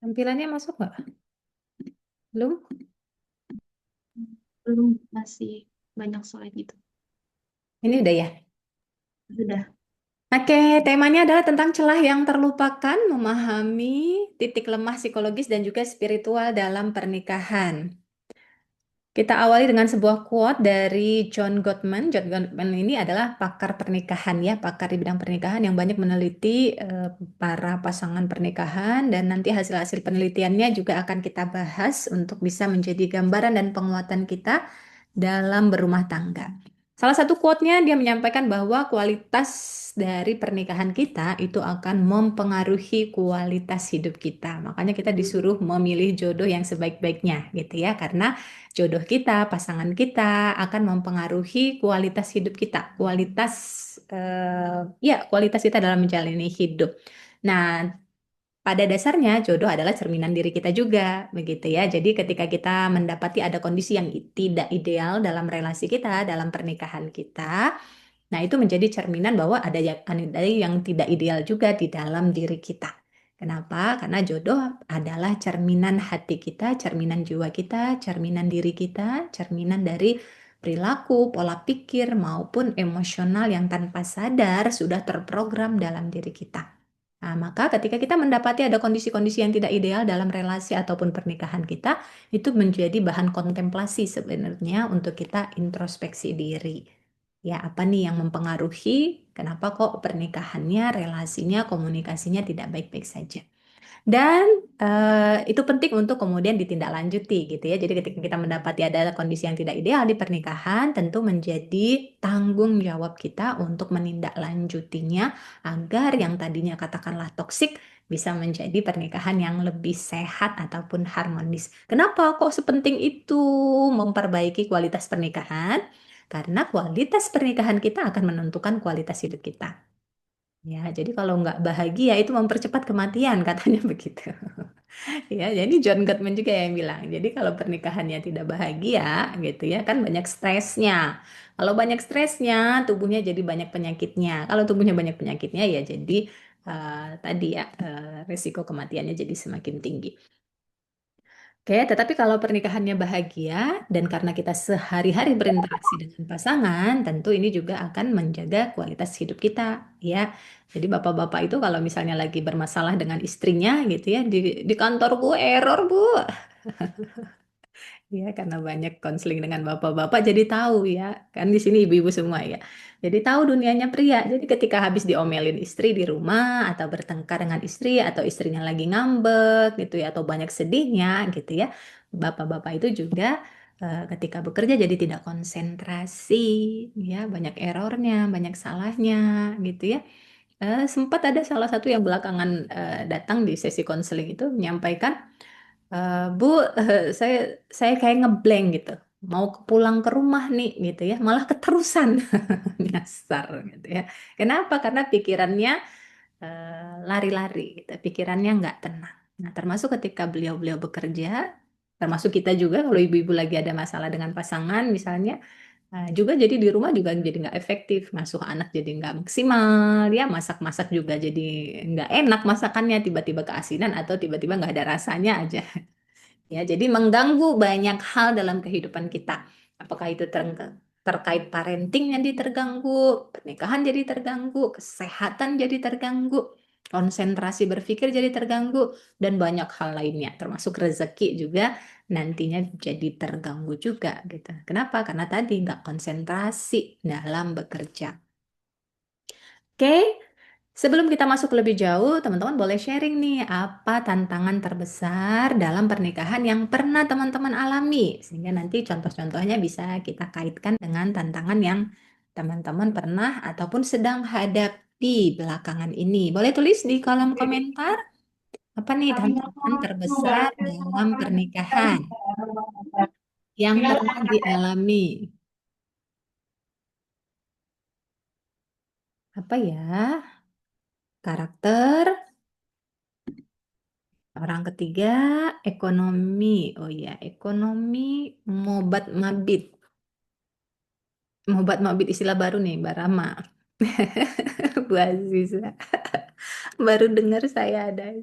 Tampilannya masuk nggak? Belum? Belum, masih banyak slide gitu. Ini udah ya? Sudah. Oke, temanya adalah tentang celah yang terlupakan, memahami titik lemah psikologis dan juga spiritual dalam pernikahan. Kita awali dengan sebuah quote dari John Gottman. John Gottman ini adalah pakar pernikahan ya, pakar di bidang pernikahan yang banyak meneliti para pasangan pernikahan dan nanti hasil-hasil penelitiannya juga akan kita bahas untuk bisa menjadi gambaran dan penguatan kita dalam berumah tangga. Salah satu quote-nya dia menyampaikan bahwa kualitas dari pernikahan kita itu akan mempengaruhi kualitas hidup kita. Makanya kita disuruh memilih jodoh yang sebaik-baiknya gitu ya, karena jodoh kita, pasangan kita akan mempengaruhi kualitas hidup kita, kualitas kita dalam menjalani hidup. Nah, pada dasarnya jodoh adalah cerminan diri kita juga, begitu ya. Jadi ketika kita mendapati ada kondisi yang tidak ideal dalam relasi kita, dalam pernikahan kita, nah itu menjadi cerminan bahwa ada yang tidak ideal juga di dalam diri kita. Kenapa? Karena jodoh adalah cerminan hati kita, cerminan jiwa kita, cerminan diri kita, cerminan dari perilaku, pola pikir maupun emosional yang tanpa sadar sudah terprogram dalam diri kita. Nah, maka ketika kita mendapati ada kondisi-kondisi yang tidak ideal dalam relasi ataupun pernikahan kita, itu menjadi bahan kontemplasi sebenarnya untuk kita introspeksi diri. Ya, apa nih yang mempengaruhi? Kenapa kok pernikahannya, relasinya, komunikasinya tidak baik-baik saja? Dan itu penting untuk kemudian ditindaklanjuti gitu ya. Jadi ketika kita mendapati ada kondisi yang tidak ideal di pernikahan, tentu menjadi tanggung jawab kita untuk menindaklanjutinya agar yang tadinya katakanlah toksik bisa menjadi pernikahan yang lebih sehat ataupun harmonis. Kenapa kok sepenting itu memperbaiki kualitas pernikahan? Karena kualitas pernikahan kita akan menentukan kualitas hidup kita. Ya, jadi kalau nggak bahagia itu mempercepat kematian, katanya begitu. Ya, jadi John Gottman juga yang bilang. Jadi kalau pernikahannya tidak bahagia, gitu ya, kan banyak stresnya. Kalau banyak stresnya, tubuhnya jadi banyak penyakitnya. Kalau tubuhnya banyak penyakitnya, ya jadi tadi ya risiko kematiannya jadi semakin tinggi. Oke, tetapi kalau pernikahannya bahagia dan karena kita sehari-hari berinteraksi dengan pasangan, tentu ini juga akan menjaga kualitas hidup kita, ya. Jadi bapak-bapak itu kalau misalnya lagi bermasalah dengan istrinya gitu ya, di kantor bu error bu, ya karena banyak konseling dengan bapak-bapak jadi tahu ya, kan di sini ibu-ibu semua ya. Jadi tahu dunianya pria. Jadi ketika habis diomelin istri di rumah atau bertengkar dengan istri atau istrinya lagi ngambek gitu ya atau banyak sedihnya gitu ya. Bapak-bapak itu juga ketika bekerja jadi tidak konsentrasi ya, banyak errornya, banyak salahnya gitu ya. Sempat ada salah satu yang belakangan datang di sesi konseling itu menyampaikan, Bu, saya kayak ngeblank gitu. Mau pulang ke rumah nih gitu ya, malah keterusan nyasar gitu ya. Kenapa? Karena pikirannya lari-lari gitu, pikirannya nggak tenang. Nah, termasuk ketika beliau-beliau bekerja, termasuk kita juga kalau ibu-ibu lagi ada masalah dengan pasangan misalnya, juga jadi di rumah juga jadi nggak efektif, ngasuh anak jadi nggak maksimal, ya masak-masak juga jadi nggak enak masakannya, tiba-tiba keasinan atau tiba-tiba nggak ada rasanya aja. Ya, jadi mengganggu banyak hal dalam kehidupan kita. Apakah itu terkait parenting jadi terganggu, pernikahan jadi terganggu, kesehatan jadi terganggu, konsentrasi berpikir jadi terganggu, dan banyak hal lainnya, termasuk rezeki juga nantinya jadi terganggu juga gitu. Kenapa? Karena tadi nggak konsentrasi dalam bekerja. Oke, sebelum kita masuk lebih jauh, teman-teman boleh sharing nih apa tantangan terbesar dalam pernikahan yang pernah teman-teman alami. Sehingga nanti contoh-contohnya bisa kita kaitkan dengan tantangan yang teman-teman pernah ataupun sedang hadapi belakangan ini. Boleh tulis di kolom komentar apa nih tantangan terbesar dalam pernikahan yang pernah dialami. Apa ya? Karakter. Orang ketiga, ekonomi. Oh iya, ekonomi, mobat mabit. Mobat mabit istilah baru nih, Mbak Rama. Bu Aziza. Baru dengar saya ada.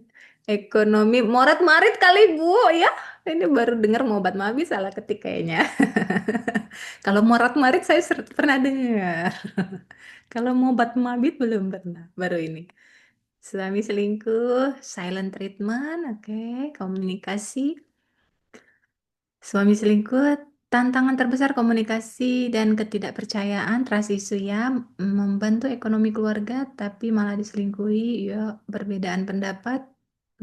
Ekonomi morat-marit kali Bu ya. Ini baru dengar mobat mabi salah ketik kayaknya. Kalau morat-marit saya pernah dengar. Kalau mobat mabit belum pernah. Baru ini. Suami selingkuh, silent treatment, oke, komunikasi. Suami selingkuh, tantangan terbesar komunikasi dan ketidakpercayaan, trust issue ya, membantu ekonomi keluarga tapi malah diselingkuhi, ya, perbedaan pendapat,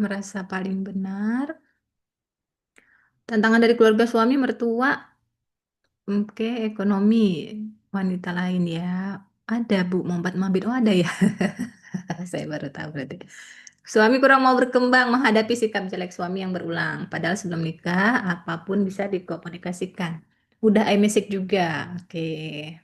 merasa paling benar. Tantangan dari keluarga suami mertua, oke, ekonomi wanita lain ya. Ada Bu, membuat mabit, oh ada ya. Saya baru tahu berarti. Suami kurang mau berkembang menghadapi sikap jelek suami yang berulang. Padahal sebelum nikah, apapun bisa dikomunikasikan. Udah iMessage juga. Oke.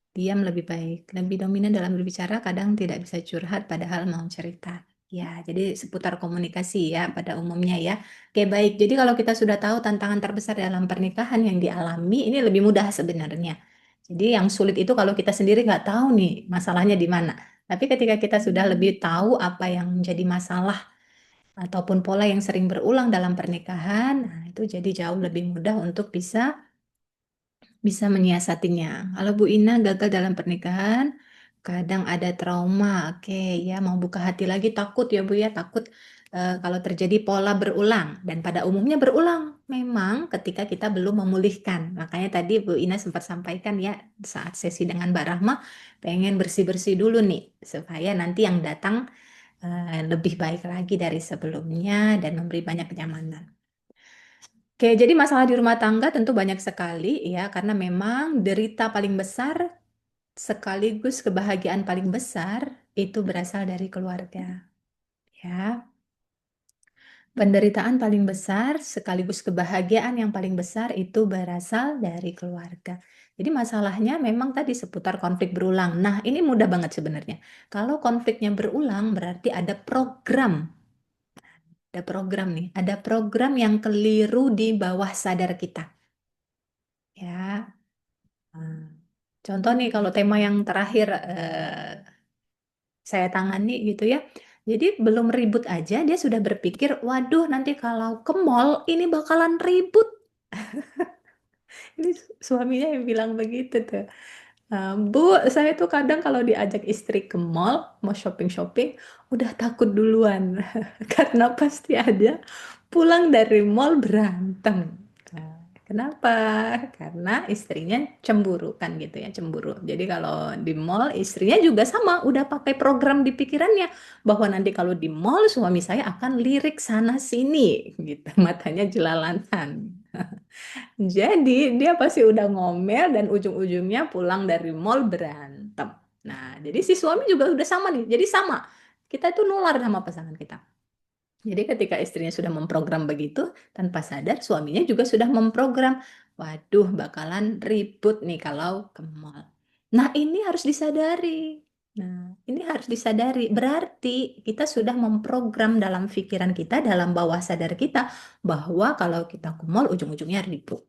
Diam lebih baik. Lebih dominan dalam berbicara, kadang tidak bisa curhat padahal mau cerita. Ya, jadi seputar komunikasi ya pada umumnya ya. Oke, baik. Jadi kalau kita sudah tahu tantangan terbesar dalam pernikahan yang dialami, ini lebih mudah sebenarnya. Jadi yang sulit itu kalau kita sendiri nggak tahu nih masalahnya di mana. Tapi ketika kita sudah lebih tahu apa yang menjadi masalah ataupun pola yang sering berulang dalam pernikahan, nah itu jadi jauh lebih mudah untuk bisa menyiasatinya. Kalau Bu Ina gagal dalam pernikahan, kadang ada trauma. Oke, ya mau buka hati lagi takut ya Bu ya, takut kalau terjadi pola berulang dan pada umumnya berulang memang ketika kita belum memulihkan. Makanya tadi Bu Ina sempat sampaikan ya saat sesi dengan Mbak Rahma pengen bersih-bersih dulu nih supaya nanti yang datang lebih baik lagi dari sebelumnya dan memberi banyak kenyamanan. Oke, jadi masalah di rumah tangga tentu banyak sekali ya, karena memang derita paling besar sekaligus kebahagiaan paling besar itu berasal dari keluarga. Ya, penderitaan paling besar sekaligus kebahagiaan yang paling besar itu berasal dari keluarga. Jadi masalahnya memang tadi seputar konflik berulang. Nah, ini mudah banget sebenarnya. Kalau konfliknya berulang berarti ada program nih, ada program yang keliru di bawah sadar kita. Ya. Nah, contoh nih kalau tema yang terakhir saya tangani gitu ya. Jadi belum ribut aja dia sudah berpikir, waduh nanti kalau ke mall ini bakalan ribut. Ini suaminya yang bilang begitu tuh. Bu, saya tuh kadang kalau diajak istri ke mall, mau shopping-shopping, udah takut duluan. Karena pasti ada pulang dari mall berantem. Nah, kenapa? Karena istrinya cemburu kan gitu ya, cemburu. Jadi kalau di mall istrinya juga sama, udah pakai program di pikirannya bahwa nanti kalau di mall suami saya akan lirik sana sini gitu, matanya jelalatan. Jadi dia pasti udah ngomel dan ujung-ujungnya pulang dari mall berantem. Nah, jadi si suami juga udah sama nih. Jadi sama. Kita itu nular sama pasangan kita. Jadi ketika istrinya sudah memprogram begitu, tanpa sadar suaminya juga sudah memprogram. Waduh, bakalan ribut nih kalau ke mall. Nah, ini harus disadari. Nah, ini harus disadari. Berarti kita sudah memprogram dalam pikiran kita, dalam bawah sadar kita, bahwa kalau kita ke mall ujung-ujungnya ribut.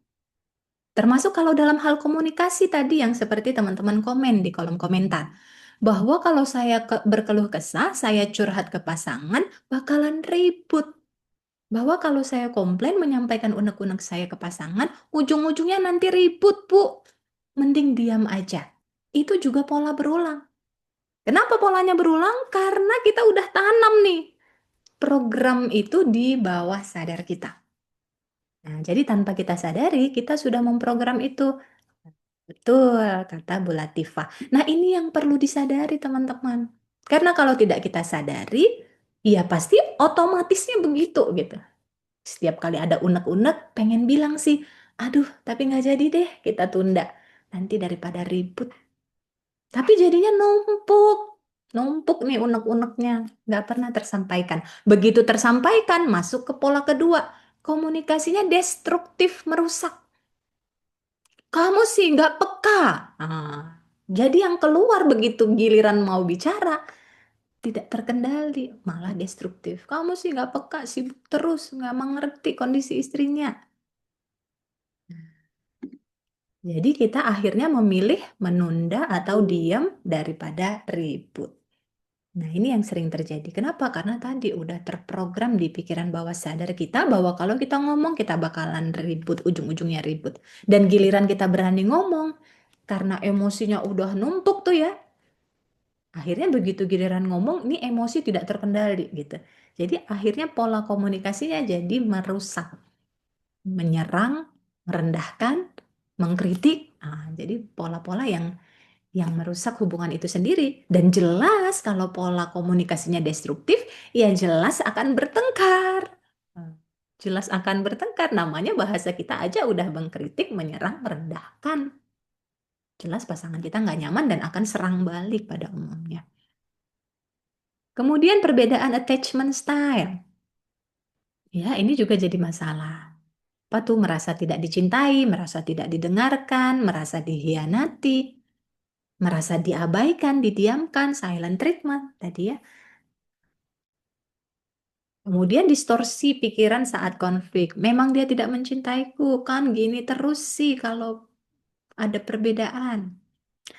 Termasuk kalau dalam hal komunikasi tadi yang seperti teman-teman komen di kolom komentar. Bahwa kalau saya berkeluh kesah, saya curhat ke pasangan, bakalan ribut. Bahwa kalau saya komplain menyampaikan unek-unek saya ke pasangan, ujung-ujungnya nanti ribut, Bu. Mending diam aja. Itu juga pola berulang. Kenapa polanya berulang? Karena kita udah tanam nih program itu di bawah sadar kita. Nah, jadi tanpa kita sadari, kita sudah memprogram itu. Betul, kata Bu Latifah. Nah, ini yang perlu disadari, teman-teman. Karena kalau tidak kita sadari, ya pasti otomatisnya begitu gitu. Setiap kali ada unek-unek, pengen bilang sih, aduh, tapi nggak jadi deh, kita tunda. Nanti daripada ribut. Tapi jadinya numpuk. Numpuk nih unek-uneknya. Nggak pernah tersampaikan. Begitu tersampaikan, masuk ke pola kedua. Komunikasinya destruktif, merusak. Kamu sih nggak peka. Nah, jadi yang keluar begitu giliran mau bicara, tidak terkendali, malah destruktif. Kamu sih nggak peka, sibuk terus, nggak mengerti kondisi istrinya. Jadi kita akhirnya memilih menunda atau diam daripada ribut. Nah, ini yang sering terjadi. Kenapa? Karena tadi udah terprogram di pikiran bawah sadar kita bahwa kalau kita ngomong kita bakalan ribut, ujung-ujungnya ribut. Dan giliran kita berani ngomong, karena emosinya udah numpuk tuh ya, akhirnya begitu giliran ngomong, ini emosi tidak terkendali gitu. Jadi akhirnya pola komunikasinya jadi merusak, menyerang, merendahkan, mengkritik. Jadi pola-pola yang merusak hubungan itu sendiri. Dan jelas kalau pola komunikasinya destruktif, ya jelas akan bertengkar. Hmm. Jelas akan bertengkar. Namanya bahasa kita aja udah mengkritik, menyerang, merendahkan. Jelas pasangan kita nggak nyaman dan akan serang balik pada umumnya. Kemudian perbedaan attachment style. Ya, ini juga jadi masalah. Apa tuh merasa tidak dicintai, merasa tidak didengarkan, merasa dihianati, merasa diabaikan, didiamkan, silent treatment tadi ya. Kemudian distorsi pikiran saat konflik. Memang dia tidak mencintaiku, kan gini terus sih kalau ada perbedaan.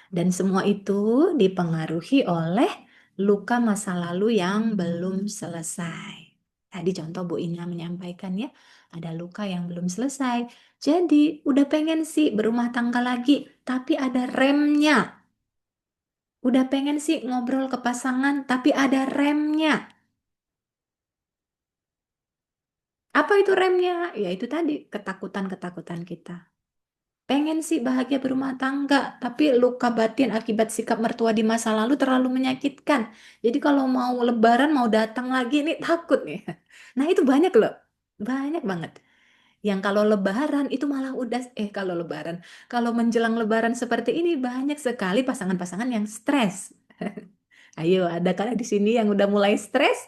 Dan semua itu dipengaruhi oleh luka masa lalu yang belum selesai. Tadi contoh Bu Ina menyampaikan ya, ada luka yang belum selesai. Jadi udah pengen sih berumah tangga lagi, tapi ada remnya. Udah pengen sih ngobrol ke pasangan, tapi ada remnya. Apa itu remnya? Ya itu tadi, ketakutan-ketakutan kita. Pengen sih bahagia berumah tangga, tapi luka batin akibat sikap mertua di masa lalu terlalu menyakitkan. Jadi kalau mau lebaran, mau datang lagi, nih takut nih. Nah itu banyak loh, banyak banget. Yang kalau lebaran itu malah udah, kalau lebaran, kalau menjelang lebaran seperti ini banyak sekali pasangan-pasangan yang stres. Ayo, ada kali di sini yang udah mulai stres?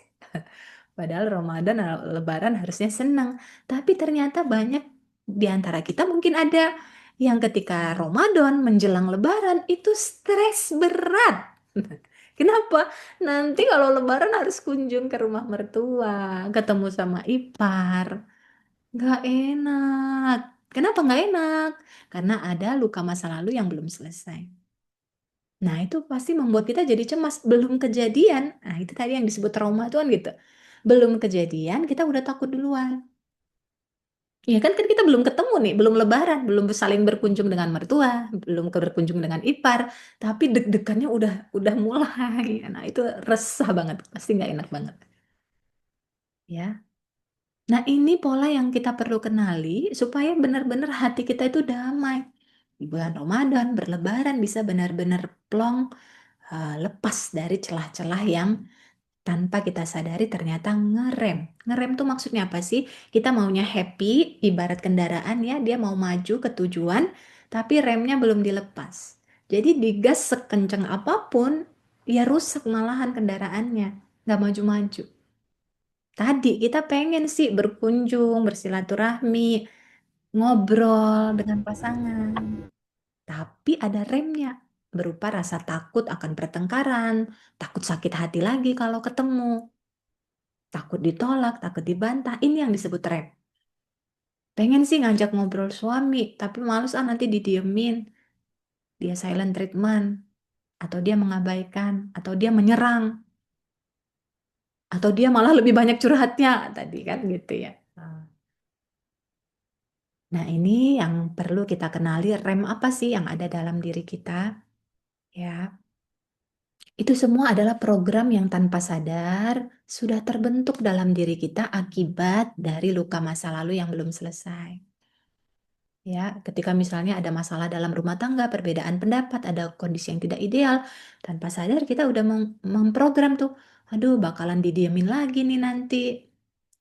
Padahal Ramadan, Lebaran harusnya senang. Tapi ternyata banyak di antara kita mungkin ada yang ketika Ramadan menjelang Lebaran itu stres berat. Kenapa? Nanti kalau Lebaran harus kunjung ke rumah mertua, ketemu sama ipar. Gak enak. Kenapa nggak enak? Karena ada luka masa lalu yang belum selesai. Nah, itu pasti membuat kita jadi cemas. Belum kejadian. Nah, itu tadi yang disebut trauma itu kan gitu. Belum kejadian, kita udah takut duluan. Ya kan kita belum ketemu nih, belum lebaran, belum saling berkunjung dengan mertua, belum berkunjung dengan ipar, tapi deg-degannya udah mulai. Nah, itu resah banget, pasti nggak enak banget. Ya. Nah, ini pola yang kita perlu kenali supaya benar-benar hati kita itu damai. Di bulan Ramadan, berlebaran bisa benar-benar plong, lepas dari celah-celah yang tanpa kita sadari ternyata ngerem. Ngerem tuh maksudnya apa sih? Kita maunya happy, ibarat kendaraan ya, dia mau maju ke tujuan, tapi remnya belum dilepas. Jadi digas sekencang apapun, ya rusak malahan kendaraannya, nggak maju-maju. Tadi kita pengen sih berkunjung, bersilaturahmi, ngobrol dengan pasangan, tapi ada remnya, berupa rasa takut akan pertengkaran, takut sakit hati lagi kalau ketemu. Takut ditolak, takut dibantah. Ini yang disebut rem. Pengen sih ngajak ngobrol suami, tapi males nanti didiemin. Dia silent treatment, atau dia mengabaikan, atau dia menyerang, atau dia malah lebih banyak curhatnya tadi kan gitu ya. Nah ini yang perlu kita kenali rem apa sih yang ada dalam diri kita ya. Itu semua adalah program yang tanpa sadar sudah terbentuk dalam diri kita akibat dari luka masa lalu yang belum selesai. Ya, ketika misalnya ada masalah dalam rumah tangga, perbedaan pendapat, ada kondisi yang tidak ideal, tanpa sadar kita udah memprogram tuh, aduh bakalan didiemin lagi nih nanti.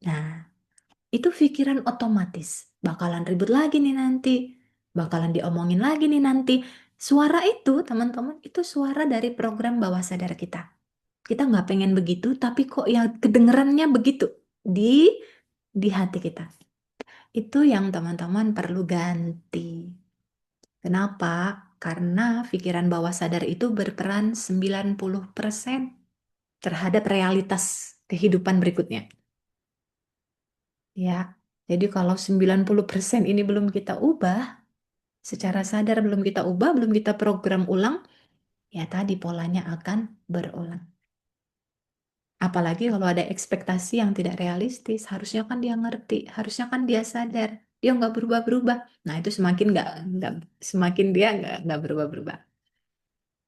Nah, itu pikiran otomatis, bakalan ribut lagi nih nanti, bakalan diomongin lagi nih nanti. Suara itu, teman-teman, itu suara dari program bawah sadar kita. Kita nggak pengen begitu, tapi kok yang kedengerannya begitu di di hati kita. Itu yang teman-teman perlu ganti. Kenapa? Karena pikiran bawah sadar itu berperan 90% terhadap realitas kehidupan berikutnya. Ya, jadi kalau 90% ini belum kita ubah, secara sadar belum kita ubah, belum kita program ulang, ya tadi polanya akan berulang. Apalagi kalau ada ekspektasi yang tidak realistis, harusnya kan dia ngerti, harusnya kan dia sadar, dia nggak berubah-berubah. Nah itu nggak semakin dia nggak berubah-berubah.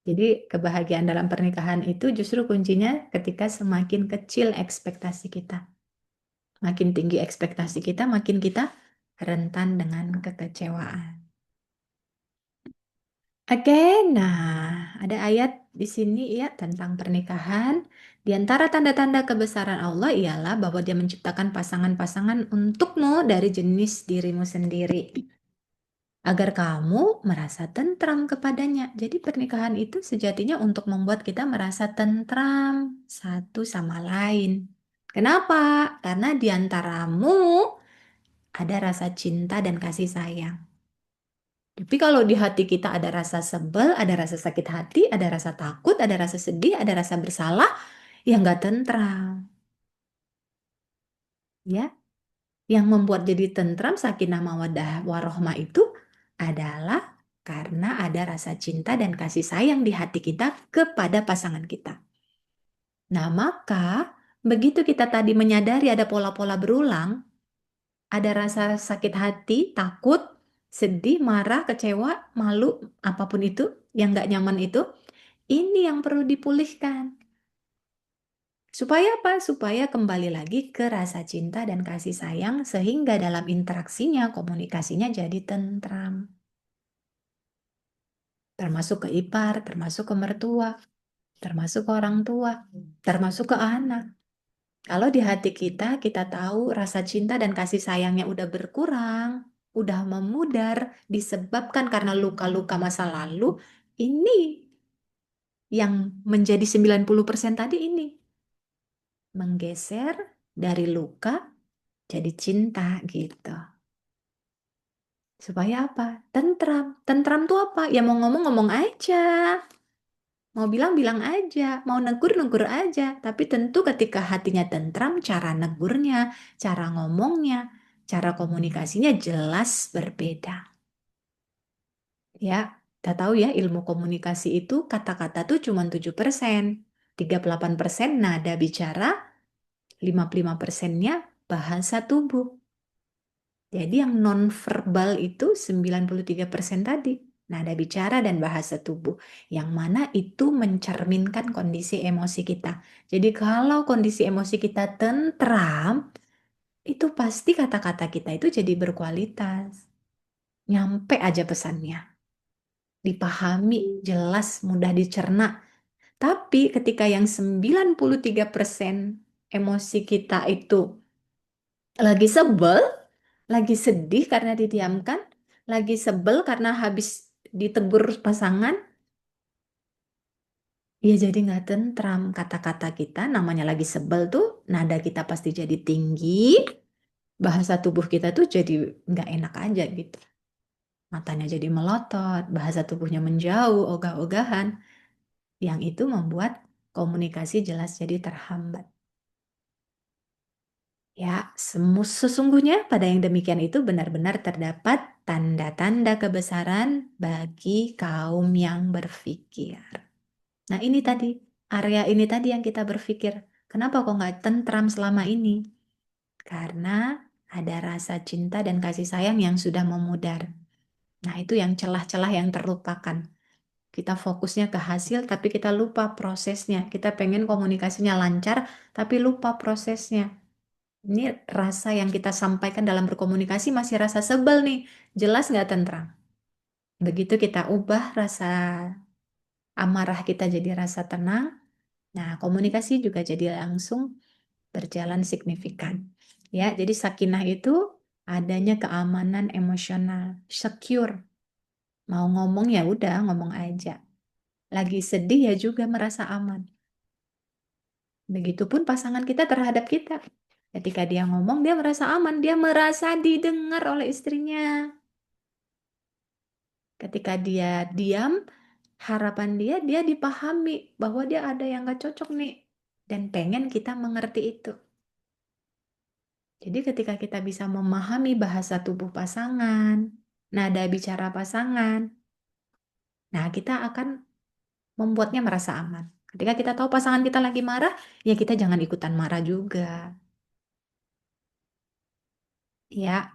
Jadi kebahagiaan dalam pernikahan itu justru kuncinya ketika semakin kecil ekspektasi kita. Makin tinggi ekspektasi kita, makin kita rentan dengan kekecewaan. Oke, nah ada ayat di sini ya tentang pernikahan. Di antara tanda-tanda kebesaran Allah ialah bahwa Dia menciptakan pasangan-pasangan untukmu dari jenis dirimu sendiri, agar kamu merasa tentram kepadanya. Jadi pernikahan itu sejatinya untuk membuat kita merasa tentram satu sama lain. Kenapa? Karena di antaramu ada rasa cinta dan kasih sayang. Tapi kalau di hati kita ada rasa sebel, ada rasa sakit hati, ada rasa takut, ada rasa sedih, ada rasa bersalah, ya nggak tentram. Ya, yang membuat jadi tentram, sakinah mawaddah warohmah itu adalah karena ada rasa cinta dan kasih sayang di hati kita kepada pasangan kita. Nah, maka begitu kita tadi menyadari ada pola-pola berulang, ada rasa sakit hati, takut, sedih, marah, kecewa, malu, apapun itu yang nggak nyaman itu, ini yang perlu dipulihkan. Supaya apa? Supaya kembali lagi ke rasa cinta dan kasih sayang sehingga dalam interaksinya, komunikasinya jadi tentram. Termasuk ke ipar, termasuk ke mertua, termasuk ke orang tua, termasuk ke anak. Kalau di hati kita, kita tahu rasa cinta dan kasih sayangnya udah berkurang, udah memudar, disebabkan karena luka-luka masa lalu, ini yang menjadi 90% tadi ini. Menggeser dari luka jadi cinta gitu. Supaya apa? Tentram. Tentram tuh apa? Ya mau ngomong ngomong aja. Mau bilang bilang aja. Mau negur negur aja. Tapi tentu ketika hatinya tentram, cara negurnya, cara ngomongnya, cara komunikasinya jelas berbeda. Ya, kita tahu ya ilmu komunikasi itu kata-kata tuh cuma 7%. 38% nada bicara, 55%-nya bahasa tubuh. Jadi yang nonverbal itu 93% tadi. Nada bicara dan bahasa tubuh. Yang mana itu mencerminkan kondisi emosi kita. Jadi kalau kondisi emosi kita tentram, itu pasti kata-kata kita itu jadi berkualitas. Nyampe aja pesannya. Dipahami, jelas, mudah dicerna. Tapi ketika yang 93% emosi kita itu lagi sebel, lagi sedih karena didiamkan, lagi sebel karena habis ditegur pasangan, ya jadi nggak tentram kata-kata kita, namanya lagi sebel tuh, nada kita pasti jadi tinggi, bahasa tubuh kita tuh jadi nggak enak aja gitu. Matanya jadi melotot, bahasa tubuhnya menjauh, ogah-ogahan, yang itu membuat komunikasi jelas jadi terhambat. Ya, sesungguhnya pada yang demikian itu benar-benar terdapat tanda-tanda kebesaran bagi kaum yang berpikir. Nah, ini tadi, area ini tadi yang kita berpikir, kenapa kok nggak tentram selama ini? Karena ada rasa cinta dan kasih sayang yang sudah memudar. Nah, itu yang celah-celah yang terlupakan. Kita fokusnya ke hasil, tapi kita lupa prosesnya. Kita pengen komunikasinya lancar, tapi lupa prosesnya. Ini rasa yang kita sampaikan dalam berkomunikasi masih rasa sebel nih. Jelas nggak tentram. Begitu kita ubah rasa amarah kita jadi rasa tenang, nah komunikasi juga jadi langsung berjalan signifikan. Ya, jadi sakinah itu adanya keamanan emosional, secure. Mau ngomong ya udah ngomong aja. Lagi sedih ya juga merasa aman. Begitupun pasangan kita terhadap kita. Ketika dia ngomong, dia merasa aman, dia merasa didengar oleh istrinya. Ketika dia diam, harapan dia dipahami bahwa dia ada yang gak cocok nih. Dan pengen kita mengerti itu. Jadi ketika kita bisa memahami bahasa tubuh pasangan, nada bicara pasangan, nah kita akan membuatnya merasa aman. Ketika kita tahu pasangan kita lagi marah, ya kita jangan ikutan marah juga. Ya,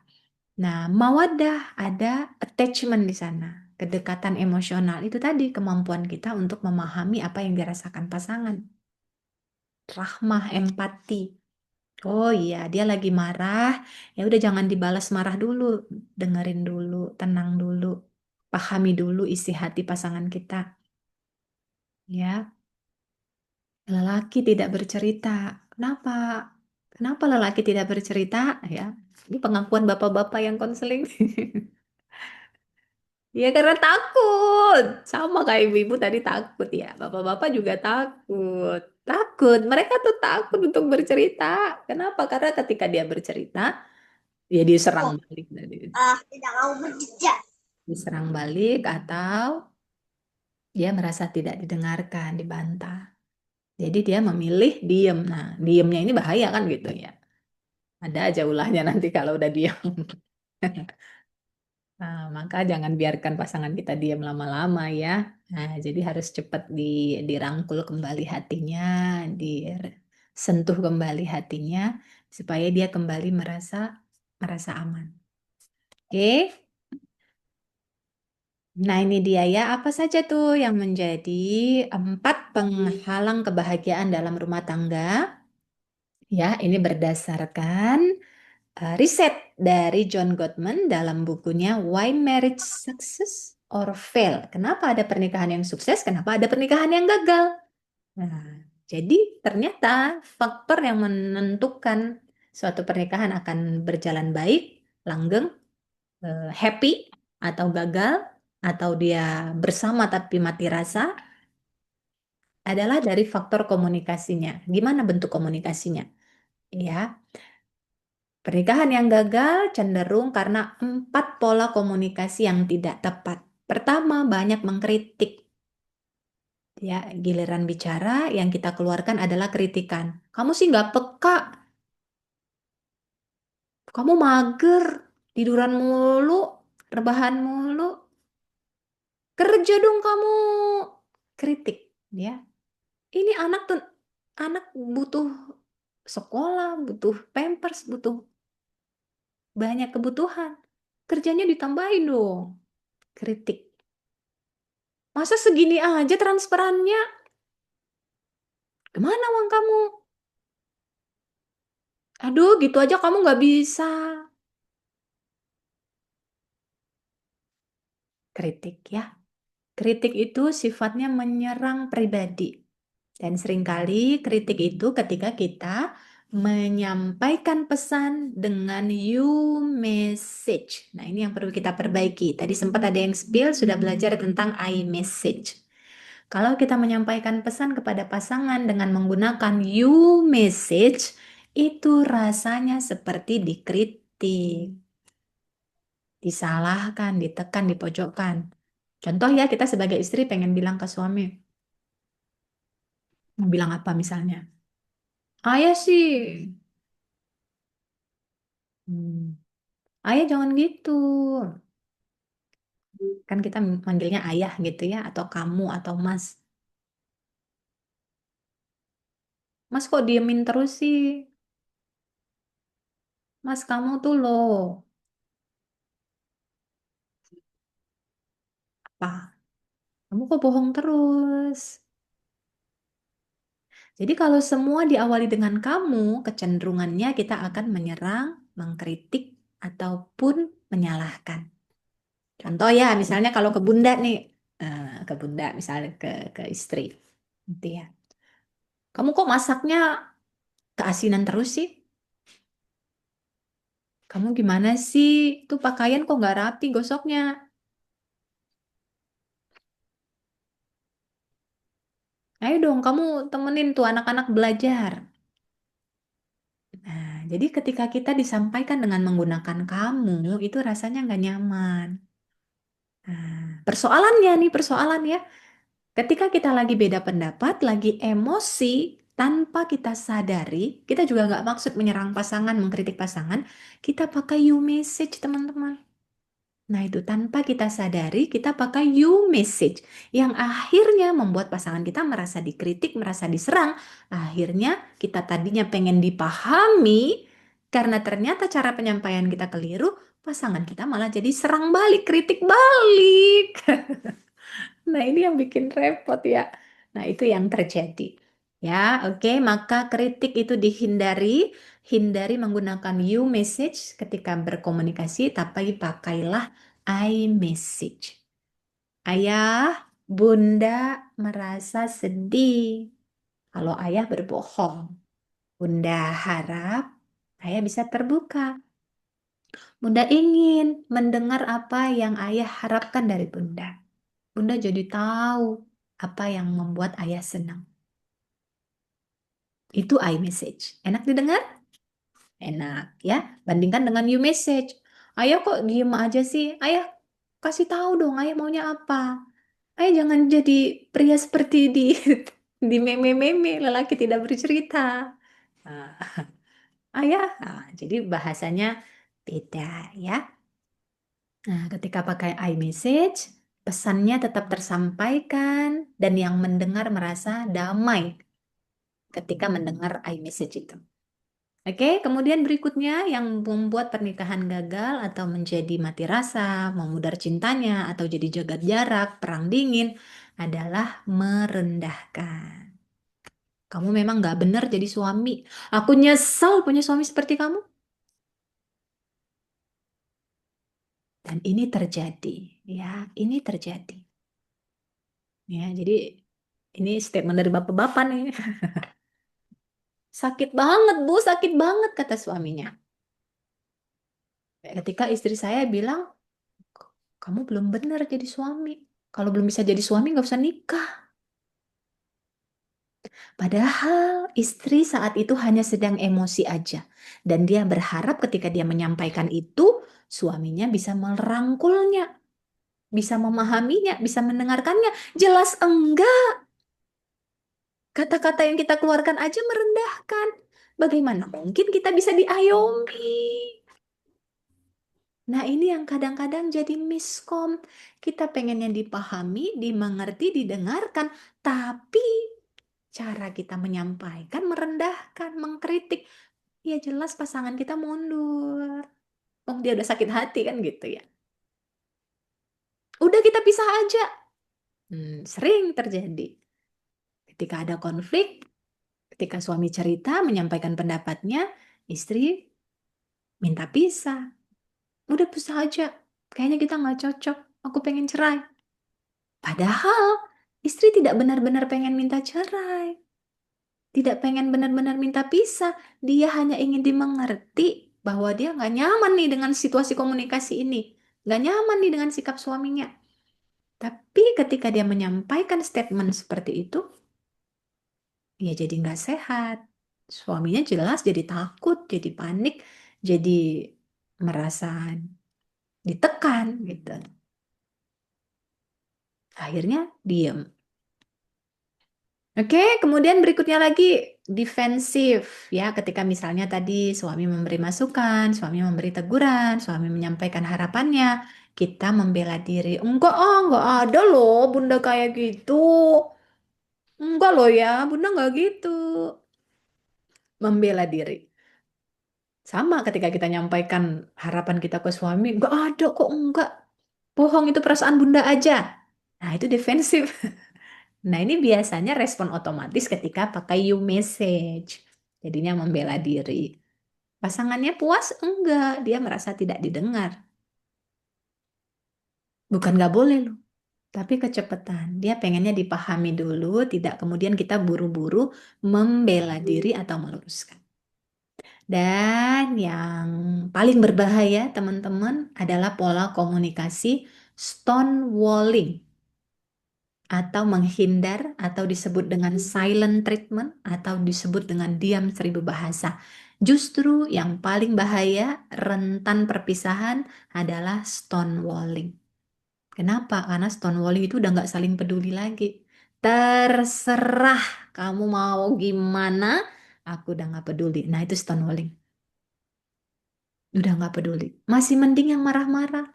nah mawaddah ada attachment di sana, kedekatan emosional itu tadi kemampuan kita untuk memahami apa yang dirasakan pasangan, rahmah, empati. Oh iya, dia lagi marah, ya udah jangan dibalas marah dulu, dengerin dulu, tenang dulu, pahami dulu isi hati pasangan kita. Ya, lelaki tidak bercerita. Kenapa? Kenapa lelaki tidak bercerita? Ya, ini pengakuan bapak-bapak yang konseling. Ya karena takut. Sama kayak ibu-ibu tadi takut ya. Bapak-bapak juga takut. Takut. Mereka tuh takut untuk bercerita. Kenapa? Karena ketika dia bercerita, ya diserang balik. Tidak mau berjejak. Diserang balik atau dia merasa tidak didengarkan, dibantah. Jadi dia memilih diem. Nah, diemnya ini bahaya kan gitu ya. Ada aja ulahnya nanti kalau udah diem. Nah, maka jangan biarkan pasangan kita diam lama-lama ya. Nah, jadi harus cepat dirangkul kembali hatinya, disentuh kembali hatinya supaya dia kembali merasa merasa aman. Oke. Nah, ini dia ya. Apa saja tuh yang menjadi 4 penghalang kebahagiaan dalam rumah tangga? Ya, ini berdasarkan riset dari John Gottman dalam bukunya Why Marriage Success or Fail. Kenapa ada pernikahan yang sukses, kenapa ada pernikahan yang gagal? Nah, jadi ternyata faktor yang menentukan suatu pernikahan akan berjalan baik, langgeng, happy, atau gagal, atau dia bersama tapi mati rasa, adalah dari faktor komunikasinya. Gimana bentuk komunikasinya? Ya, pernikahan yang gagal cenderung karena 4 pola komunikasi yang tidak tepat. Pertama, banyak mengkritik. Ya, giliran bicara yang kita keluarkan adalah kritikan. Kamu sih nggak peka, kamu mager, tiduran mulu, rebahan mulu, kerja dong kamu. Kritik, ya. Ini anak tuh, anak butuh sekolah, butuh pampers, butuh banyak kebutuhan. Kerjanya ditambahin dong. Kritik. Masa segini aja transferannya? Kemana uang kamu? Aduh, gitu aja kamu nggak bisa. Kritik ya. Kritik itu sifatnya menyerang pribadi. Dan seringkali kritik itu ketika kita menyampaikan pesan dengan you message. Nah, ini yang perlu kita perbaiki. Tadi sempat ada yang spill, sudah belajar tentang I message. Kalau kita menyampaikan pesan kepada pasangan dengan menggunakan you message, itu rasanya seperti dikritik, disalahkan, ditekan, dipojokkan. Contoh ya, kita sebagai istri pengen bilang ke suami, mau bilang apa misalnya? Ayah sih, hmm, ayah jangan gitu. Kan kita manggilnya ayah gitu ya, atau kamu, atau mas. Mas kok diemin terus sih? Mas kamu tuh loh. Apa? Kamu kok bohong terus? Jadi kalau semua diawali dengan kamu, kecenderungannya kita akan menyerang, mengkritik, ataupun menyalahkan. Contoh ya, misalnya kalau ke bunda nih, ke bunda misalnya ke istri, gitu ya. Kamu kok masaknya keasinan terus sih? Kamu gimana sih? Tuh pakaian kok nggak rapi gosoknya? Ayo dong, kamu temenin tuh anak-anak belajar. Nah, jadi ketika kita disampaikan dengan menggunakan kamu, itu rasanya nggak nyaman. Nah, persoalannya nih, persoalan ya. Ketika kita lagi beda pendapat, lagi emosi, tanpa kita sadari, kita juga nggak maksud menyerang pasangan, mengkritik pasangan, kita pakai you message, teman-teman. Nah, itu tanpa kita sadari, kita pakai you message yang akhirnya membuat pasangan kita merasa dikritik, merasa diserang. Akhirnya kita tadinya pengen dipahami, karena ternyata cara penyampaian kita keliru, pasangan kita malah jadi serang balik, kritik balik. Nah, ini yang bikin repot ya. Nah, itu yang terjadi. Ya, oke, maka kritik itu dihindari, hindari menggunakan you message ketika berkomunikasi, tapi pakailah I message. Ayah, bunda merasa sedih kalau ayah berbohong. Bunda harap ayah bisa terbuka. Bunda ingin mendengar apa yang ayah harapkan dari bunda. Bunda jadi tahu apa yang membuat ayah senang. Itu iMessage. Enak didengar? Enak ya. Bandingkan dengan YouMessage. Ayah kok diem aja sih? Ayah kasih tahu dong, ayah maunya apa? Ayah jangan jadi pria seperti di di meme-meme lelaki tidak bercerita. Nah, jadi bahasanya beda ya. Nah, ketika pakai iMessage, pesannya tetap tersampaikan dan yang mendengar merasa damai ketika mendengar iMessage itu. Oke, kemudian berikutnya yang membuat pernikahan gagal atau menjadi mati rasa, memudar cintanya, atau jadi jaga jarak, perang dingin, adalah merendahkan. Kamu memang nggak benar jadi suami. Aku nyesel punya suami seperti kamu. Dan ini terjadi, ya, ini terjadi. Ya, jadi ini statement dari bapak-bapak nih. Sakit banget, Bu, sakit banget, kata suaminya. Ketika istri saya bilang, kamu belum benar jadi suami. Kalau belum bisa jadi suami, nggak usah nikah. Padahal istri saat itu hanya sedang emosi aja. Dan dia berharap ketika dia menyampaikan itu, suaminya bisa merangkulnya, bisa memahaminya, bisa mendengarkannya. Jelas enggak. Kata-kata yang kita keluarkan aja merendahkan. Bagaimana mungkin kita bisa diayomi? Nah, ini yang kadang-kadang jadi miskom. Kita pengennya dipahami, dimengerti, didengarkan, tapi cara kita menyampaikan merendahkan, mengkritik. Ya jelas pasangan kita mundur. Oh, dia udah sakit hati kan gitu ya. Udah kita pisah aja. Sering terjadi. Ketika ada konflik, ketika suami cerita, menyampaikan pendapatnya, istri minta pisah. Udah pisah aja. Kayaknya kita nggak cocok. Aku pengen cerai. Padahal istri tidak benar-benar pengen minta cerai. Tidak pengen benar-benar minta pisah. Dia hanya ingin dimengerti bahwa dia nggak nyaman nih dengan situasi komunikasi ini. Nggak nyaman nih dengan sikap suaminya. Tapi ketika dia menyampaikan statement seperti itu, ya jadi nggak sehat. Suaminya jelas jadi takut, jadi panik, jadi merasa ditekan gitu. Akhirnya diem. Oke, kemudian berikutnya lagi defensif ya. Ketika misalnya tadi suami memberi masukan, suami memberi teguran, suami menyampaikan harapannya, kita membela diri. Enggak ada loh bunda kayak gitu. Enggak loh ya, bunda nggak gitu. Membela diri. Sama ketika kita nyampaikan harapan kita ke suami, enggak ada kok, enggak. Bohong itu perasaan bunda aja. Nah, itu defensif. Nah, ini biasanya respon otomatis ketika pakai you message. Jadinya membela diri. Pasangannya puas? Enggak. Dia merasa tidak didengar. Bukan nggak boleh loh. Tapi kecepatan. Dia pengennya dipahami dulu, tidak kemudian kita buru-buru membela diri atau meluruskan. Dan yang paling berbahaya, teman-teman, adalah pola komunikasi stonewalling atau menghindar atau disebut dengan silent treatment atau disebut dengan diam seribu bahasa. Justru yang paling bahaya, rentan perpisahan adalah stonewalling. Kenapa? Karena stonewalling itu udah nggak saling peduli lagi. Terserah kamu mau gimana, aku udah nggak peduli. Nah, itu stonewalling. Udah nggak peduli. Masih mending yang marah-marah.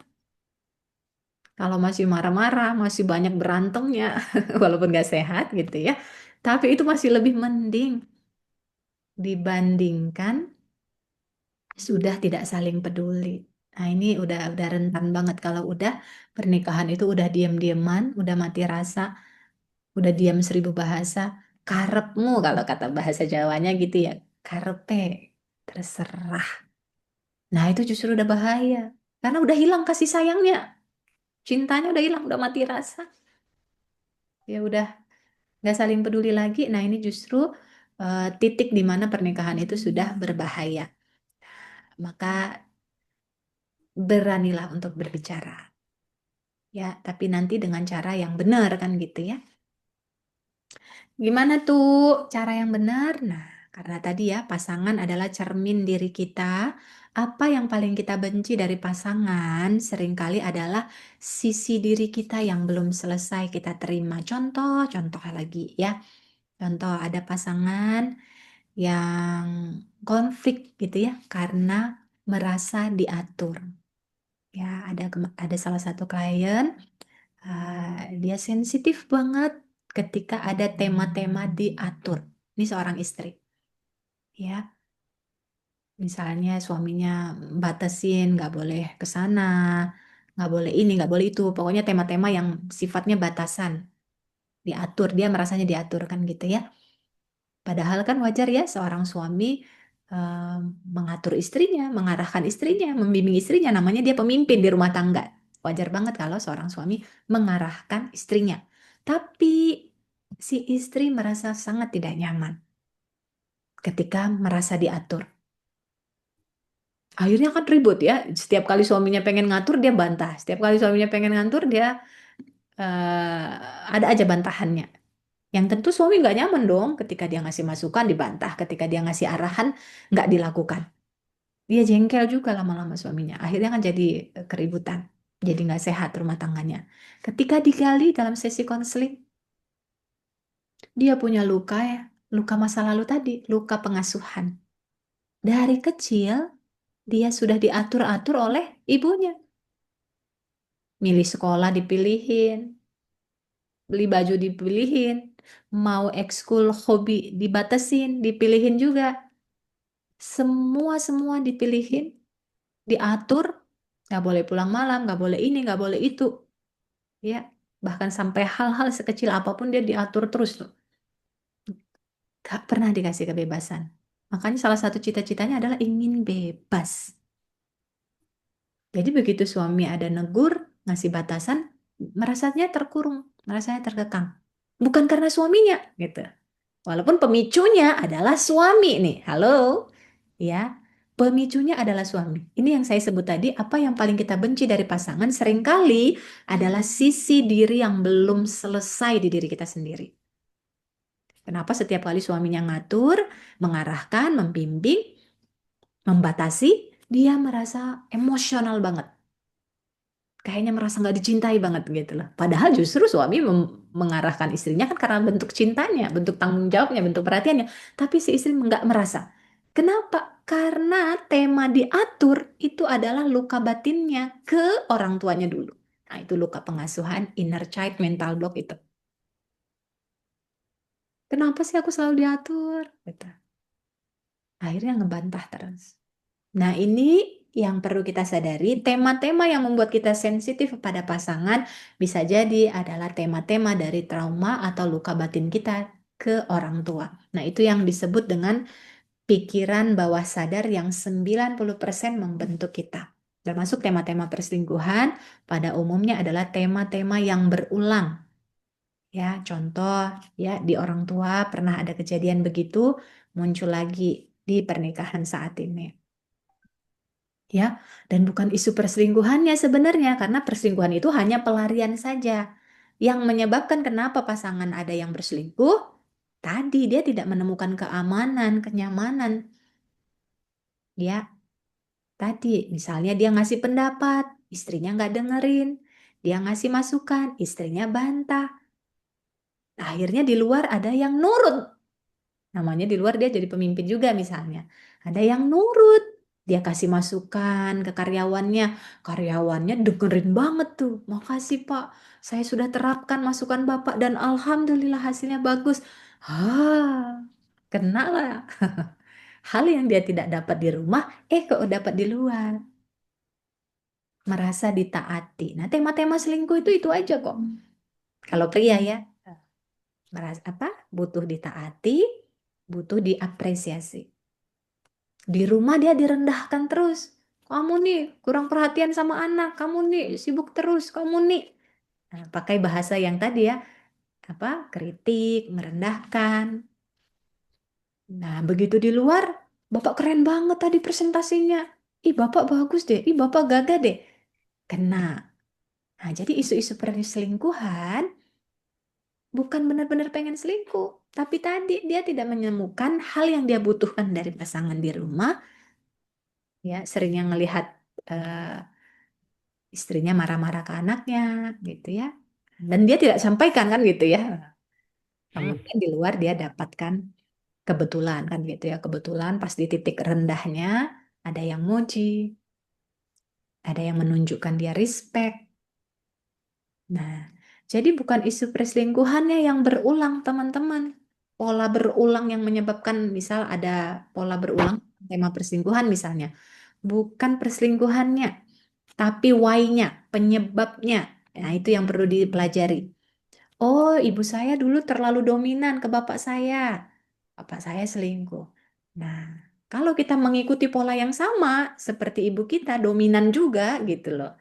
Kalau masih marah-marah, masih banyak berantemnya, walaupun gak sehat gitu ya. Tapi itu masih lebih mending dibandingkan sudah tidak saling peduli. Nah, ini udah rentan banget kalau udah pernikahan itu udah diam-diaman, udah mati rasa, udah diam seribu bahasa, karepmu kalau kata bahasa Jawanya gitu ya, karepe, terserah. Nah, itu justru udah bahaya. Karena udah hilang kasih sayangnya, cintanya udah hilang, udah mati rasa. Ya udah nggak saling peduli lagi. Nah, ini justru titik di mana pernikahan itu sudah berbahaya. Maka beranilah untuk berbicara. Ya, tapi nanti dengan cara yang benar kan gitu ya. Gimana tuh cara yang benar? Nah, karena tadi ya pasangan adalah cermin diri kita. Apa yang paling kita benci dari pasangan seringkali adalah sisi diri kita yang belum selesai kita terima. Contoh lagi ya. Contoh ada pasangan yang konflik gitu ya karena merasa diatur. Ya, ada salah satu klien dia sensitif banget ketika ada tema-tema diatur. Ini seorang istri, ya. Misalnya suaminya batasin, nggak boleh ke sana, nggak boleh ini, nggak boleh itu. Pokoknya tema-tema yang sifatnya batasan, diatur. Dia merasanya diatur kan gitu ya. Padahal kan wajar ya seorang suami eh, mengatur istrinya, mengarahkan istrinya, membimbing istrinya. Namanya dia pemimpin di rumah tangga. Wajar banget kalau seorang suami mengarahkan istrinya. Tapi si istri merasa sangat tidak nyaman ketika merasa diatur. Akhirnya kan ribut ya. Setiap kali suaminya pengen ngatur dia bantah. Setiap kali suaminya pengen ngatur dia ada aja bantahannya. Yang tentu suami nggak nyaman dong ketika dia ngasih masukan dibantah, ketika dia ngasih arahan nggak dilakukan. Dia jengkel juga lama-lama suaminya. Akhirnya kan jadi keributan, jadi nggak sehat rumah tangganya. Ketika digali dalam sesi konseling, dia punya luka ya, luka masa lalu tadi, luka pengasuhan. Dari kecil dia sudah diatur-atur oleh ibunya. Milih sekolah dipilihin, beli baju dipilihin, mau ekskul hobi dibatasin, dipilihin juga. Semua dipilihin, diatur, nggak boleh pulang malam, nggak boleh ini, nggak boleh itu, ya. Bahkan sampai hal-hal sekecil apapun dia diatur terus tuh, nggak pernah dikasih kebebasan. Makanya salah satu cita-citanya adalah ingin bebas. Jadi begitu suami ada negur, ngasih batasan, merasanya terkurung, merasanya terkekang. Bukan karena suaminya, gitu. Walaupun pemicunya adalah suami nih. Halo, ya. Pemicunya adalah suami. Ini yang saya sebut tadi, apa yang paling kita benci dari pasangan seringkali adalah sisi diri yang belum selesai di diri kita sendiri. Kenapa setiap kali suaminya ngatur, mengarahkan, membimbing, membatasi, dia merasa emosional banget. Kayaknya merasa nggak dicintai banget gitu loh. Padahal justru suami mengarahkan istrinya kan karena bentuk cintanya, bentuk tanggung jawabnya, bentuk perhatiannya. Tapi si istri nggak merasa. Kenapa? Karena tema diatur itu adalah luka batinnya ke orang tuanya dulu. Nah, itu luka pengasuhan, inner child, mental block itu. Kenapa sih aku selalu diatur? Gitu. Akhirnya ngebantah terus. Nah, ini yang perlu kita sadari, tema-tema yang membuat kita sensitif pada pasangan bisa jadi adalah tema-tema dari trauma atau luka batin kita ke orang tua. Nah, itu yang disebut dengan pikiran bawah sadar yang 90% membentuk kita. Termasuk tema-tema perselingkuhan pada umumnya adalah tema-tema yang berulang. Ya, contoh ya di orang tua pernah ada kejadian begitu, muncul lagi di pernikahan saat ini. Ya, dan bukan isu perselingkuhannya sebenarnya, karena perselingkuhan itu hanya pelarian saja. Yang menyebabkan kenapa pasangan ada yang berselingkuh, tadi dia tidak menemukan keamanan, kenyamanan. Ya, tadi misalnya dia ngasih pendapat, istrinya nggak dengerin. Dia ngasih masukan, istrinya bantah. Akhirnya di luar ada yang nurut. Namanya di luar dia jadi pemimpin juga misalnya. Ada yang nurut. Dia kasih masukan ke karyawannya. Karyawannya dengerin banget tuh. Makasih Pak, saya sudah terapkan masukan Bapak dan Alhamdulillah hasilnya bagus. Kena lah. Hal yang dia tidak dapat di rumah, kok dapat di luar. Merasa ditaati. Nah, tema-tema selingkuh itu aja kok. Kalau pria ya, merasa apa? Butuh ditaati, butuh diapresiasi. Di rumah dia direndahkan terus. Kamu nih kurang perhatian sama anak, kamu nih sibuk terus, kamu nih. Nah, pakai bahasa yang tadi ya, apa? Kritik, merendahkan. Nah, begitu di luar, Bapak keren banget tadi presentasinya. Ih, Bapak bagus deh. Ih, Bapak gagah deh. Kena. Nah, jadi isu-isu perselingkuhan bukan benar-benar pengen selingkuh, tapi tadi dia tidak menemukan hal yang dia butuhkan dari pasangan di rumah, ya seringnya ngelihat eh, istrinya marah-marah ke anaknya, gitu ya, dan dia tidak sampaikan kan gitu ya. Kemudian di luar dia dapatkan kebetulan kan gitu ya, kebetulan pas di titik rendahnya ada yang muji, ada yang menunjukkan dia respect. Nah, jadi bukan isu perselingkuhannya yang berulang, teman-teman. Pola berulang yang menyebabkan, misal ada pola berulang tema perselingkuhan misalnya. Bukan perselingkuhannya, tapi why-nya, penyebabnya. Nah, itu yang perlu dipelajari. Oh, ibu saya dulu terlalu dominan ke bapak saya. Bapak saya selingkuh. Nah, kalau kita mengikuti pola yang sama, seperti ibu kita, dominan juga gitu loh,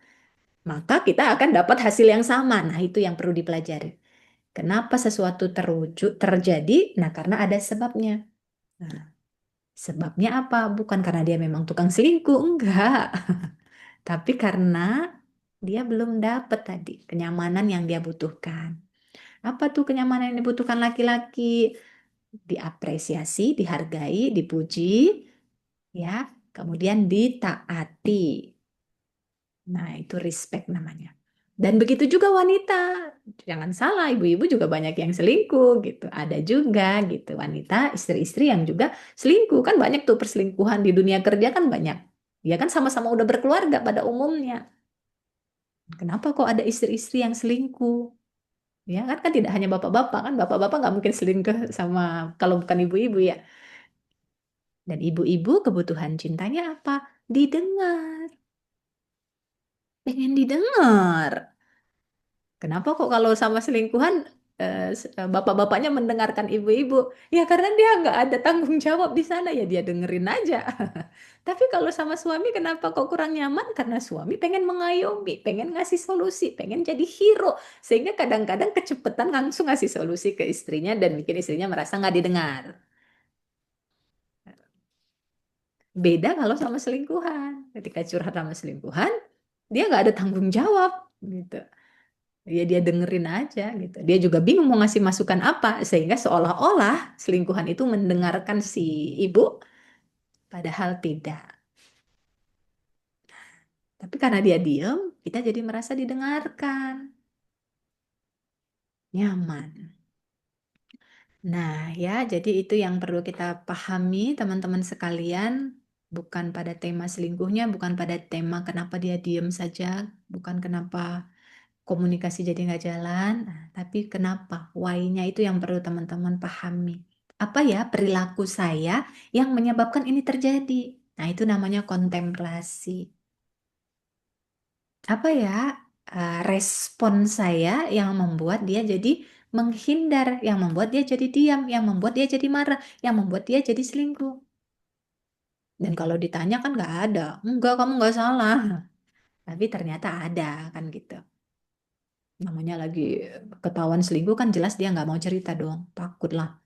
maka kita akan dapat hasil yang sama. Nah, itu yang perlu dipelajari. Kenapa sesuatu terjadi? Nah, karena ada sebabnya. Nah, sebabnya apa? Bukan karena dia memang tukang selingkuh, enggak. Tapi karena dia belum dapat tadi kenyamanan yang dia butuhkan. Apa tuh kenyamanan yang dibutuhkan laki-laki? Diapresiasi, dihargai, dipuji, ya. Kemudian ditaati. Nah, itu respect namanya. Dan begitu juga wanita. Jangan salah, ibu-ibu juga banyak yang selingkuh gitu. Ada juga gitu wanita, istri-istri yang juga selingkuh. Kan banyak tuh perselingkuhan di dunia kerja kan banyak. Ya kan sama-sama udah berkeluarga pada umumnya. Kenapa kok ada istri-istri yang selingkuh? Ya kan tidak hanya bapak-bapak kan, bapak-bapak nggak mungkin selingkuh sama kalau bukan ibu-ibu ya. Dan ibu-ibu kebutuhan cintanya apa? Didengar. Pengen didengar. Kenapa kok kalau sama selingkuhan bapak-bapaknya mendengarkan ibu-ibu? Ya karena dia nggak ada tanggung jawab di sana ya dia dengerin aja. Tapi kalau sama suami kenapa kok kurang nyaman? Karena suami pengen mengayomi, pengen ngasih solusi, pengen jadi hero. Sehingga kadang-kadang kecepatan langsung ngasih solusi ke istrinya dan bikin istrinya merasa nggak didengar. Beda kalau sama selingkuhan. Ketika curhat sama selingkuhan, dia nggak ada tanggung jawab gitu. Ya dia dengerin aja gitu. Dia juga bingung mau ngasih masukan apa sehingga seolah-olah selingkuhan itu mendengarkan si ibu padahal tidak. Tapi karena dia diem, kita jadi merasa didengarkan, nyaman. Nah, ya, jadi itu yang perlu kita pahami teman-teman sekalian, bukan pada tema selingkuhnya, bukan pada tema kenapa dia diem saja, bukan kenapa komunikasi jadi nggak jalan. Nah, tapi kenapa? Why-nya itu yang perlu teman-teman pahami. Apa ya perilaku saya yang menyebabkan ini terjadi? Nah, itu namanya kontemplasi. Apa ya respon saya yang membuat dia jadi menghindar, yang membuat dia jadi diam, yang membuat dia jadi marah, yang membuat dia jadi selingkuh. Dan kalau ditanya kan nggak ada. Enggak, kamu nggak salah. Tapi ternyata ada kan gitu. Namanya lagi ketahuan selingkuh kan jelas dia nggak mau cerita dong, takut lah.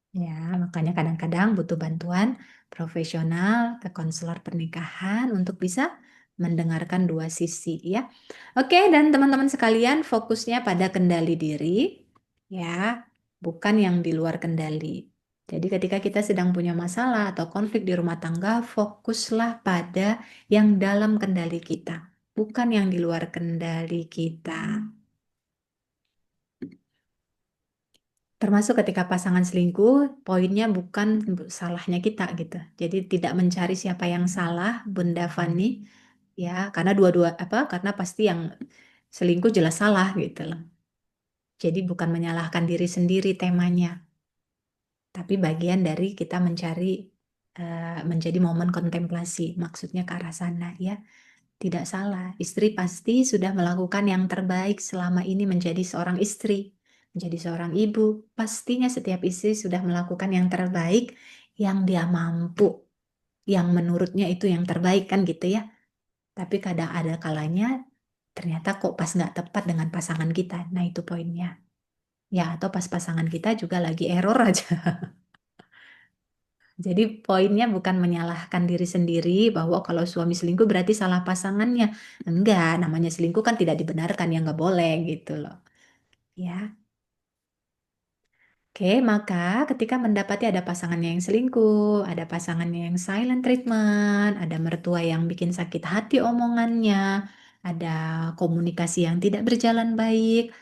Ya, makanya kadang-kadang butuh bantuan profesional ke konselor pernikahan untuk bisa mendengarkan dua sisi ya. Oke, dan teman-teman sekalian fokusnya pada kendali diri ya, bukan yang di luar kendali. Jadi ketika kita sedang punya masalah atau konflik di rumah tangga, fokuslah pada yang dalam kendali kita, bukan yang di luar kendali kita. Termasuk ketika pasangan selingkuh, poinnya bukan salahnya kita gitu. Jadi tidak mencari siapa yang salah, Bunda Fani, ya, karena dua-dua apa? Karena pasti yang selingkuh jelas salah gitu loh. Jadi bukan menyalahkan diri sendiri temanya, tapi bagian dari kita mencari menjadi momen kontemplasi, maksudnya ke arah sana ya. Tidak salah, istri pasti sudah melakukan yang terbaik selama ini menjadi seorang istri, menjadi seorang ibu. Pastinya setiap istri sudah melakukan yang terbaik yang dia mampu, yang menurutnya itu yang terbaik kan gitu ya. Tapi kadang ada kalanya ternyata kok pas nggak tepat dengan pasangan kita. Nah itu poinnya. Ya atau pas pasangan kita juga lagi error aja. Jadi poinnya bukan menyalahkan diri sendiri bahwa kalau suami selingkuh berarti salah pasangannya. Enggak, namanya selingkuh kan tidak dibenarkan ya nggak boleh gitu loh. Ya, oke. Maka ketika mendapati ada pasangannya yang selingkuh, ada pasangannya yang silent treatment, ada mertua yang bikin sakit hati omongannya, ada komunikasi yang tidak berjalan baik,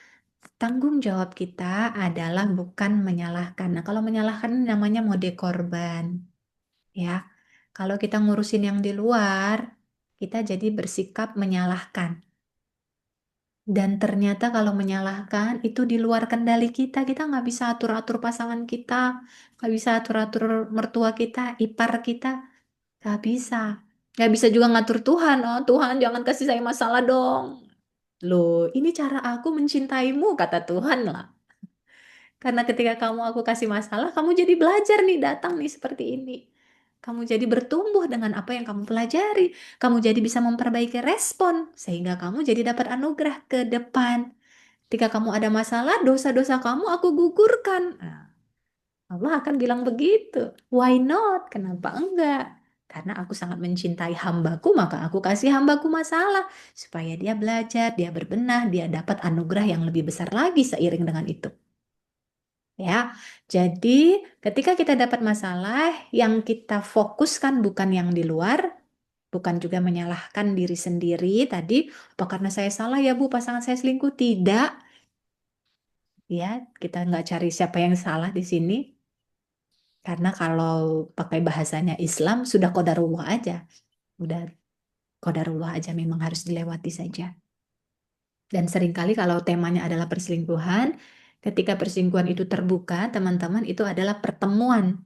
tanggung jawab kita adalah bukan menyalahkan. Nah, kalau menyalahkan namanya mode korban. Ya, kalau kita ngurusin yang di luar, kita jadi bersikap menyalahkan. Dan ternyata kalau menyalahkan itu di luar kendali kita. Kita nggak bisa atur-atur pasangan kita, nggak bisa atur-atur mertua kita, ipar kita, nggak bisa. Nggak bisa juga ngatur Tuhan. Oh Tuhan, jangan kasih saya masalah dong. Loh, ini cara aku mencintaimu, kata Tuhan lah. Karena ketika kamu aku kasih masalah, kamu jadi belajar nih, datang nih seperti ini. Kamu jadi bertumbuh dengan apa yang kamu pelajari. Kamu jadi bisa memperbaiki respon, sehingga kamu jadi dapat anugerah ke depan. Ketika kamu ada masalah, dosa-dosa kamu aku gugurkan. Nah, Allah akan bilang begitu. Why not? Kenapa enggak? Karena aku sangat mencintai hambaku, maka aku kasih hambaku masalah. Supaya dia belajar, dia berbenah, dia dapat anugerah yang lebih besar lagi seiring dengan itu. Ya, jadi ketika kita dapat masalah, yang kita fokuskan bukan yang di luar, bukan juga menyalahkan diri sendiri tadi, apa karena saya salah ya Bu, pasangan saya selingkuh? Tidak, ya, kita nggak cari siapa yang salah di sini, karena kalau pakai bahasanya Islam, sudah qadarullah aja, udah qadarullah aja memang harus dilewati saja. Dan seringkali kalau temanya adalah perselingkuhan, ketika perselingkuhan itu terbuka, teman-teman, itu adalah pertemuan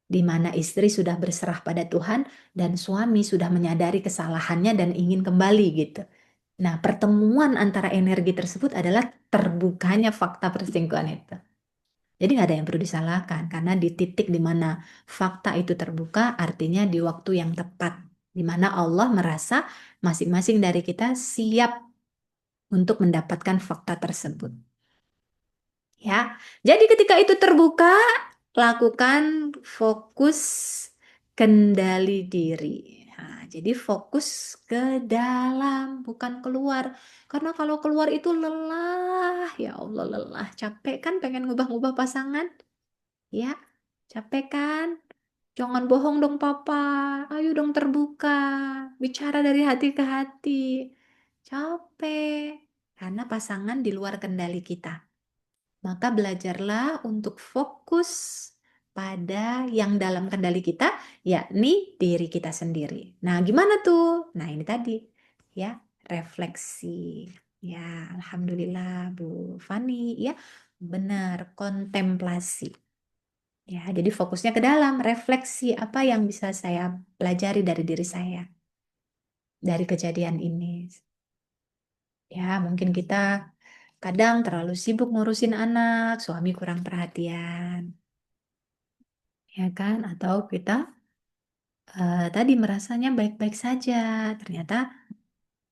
di mana istri sudah berserah pada Tuhan dan suami sudah menyadari kesalahannya dan ingin kembali gitu. Nah, pertemuan antara energi tersebut adalah terbukanya fakta perselingkuhan itu. Jadi nggak ada yang perlu disalahkan karena di titik di mana fakta itu terbuka artinya di waktu yang tepat. Di mana Allah merasa masing-masing dari kita siap untuk mendapatkan fakta tersebut. Ya, jadi ketika itu terbuka, lakukan fokus kendali diri. Nah, jadi fokus ke dalam, bukan keluar. Karena kalau keluar itu lelah, ya Allah lelah. Capek kan pengen ngubah-ngubah pasangan? Ya, capek kan? Jangan bohong dong Papa. Ayo dong terbuka. Bicara dari hati ke hati. Capek. Karena pasangan di luar kendali kita. Maka belajarlah untuk fokus pada yang dalam kendali kita, yakni diri kita sendiri. Nah, gimana tuh? Nah, ini tadi ya, refleksi. Ya, alhamdulillah Bu Fani ya. Benar, kontemplasi. Ya, jadi fokusnya ke dalam, refleksi apa yang bisa saya pelajari dari diri saya dari kejadian ini. Ya, mungkin kita kadang terlalu sibuk ngurusin anak, suami kurang perhatian. Ya kan? Atau kita tadi merasanya baik-baik saja, ternyata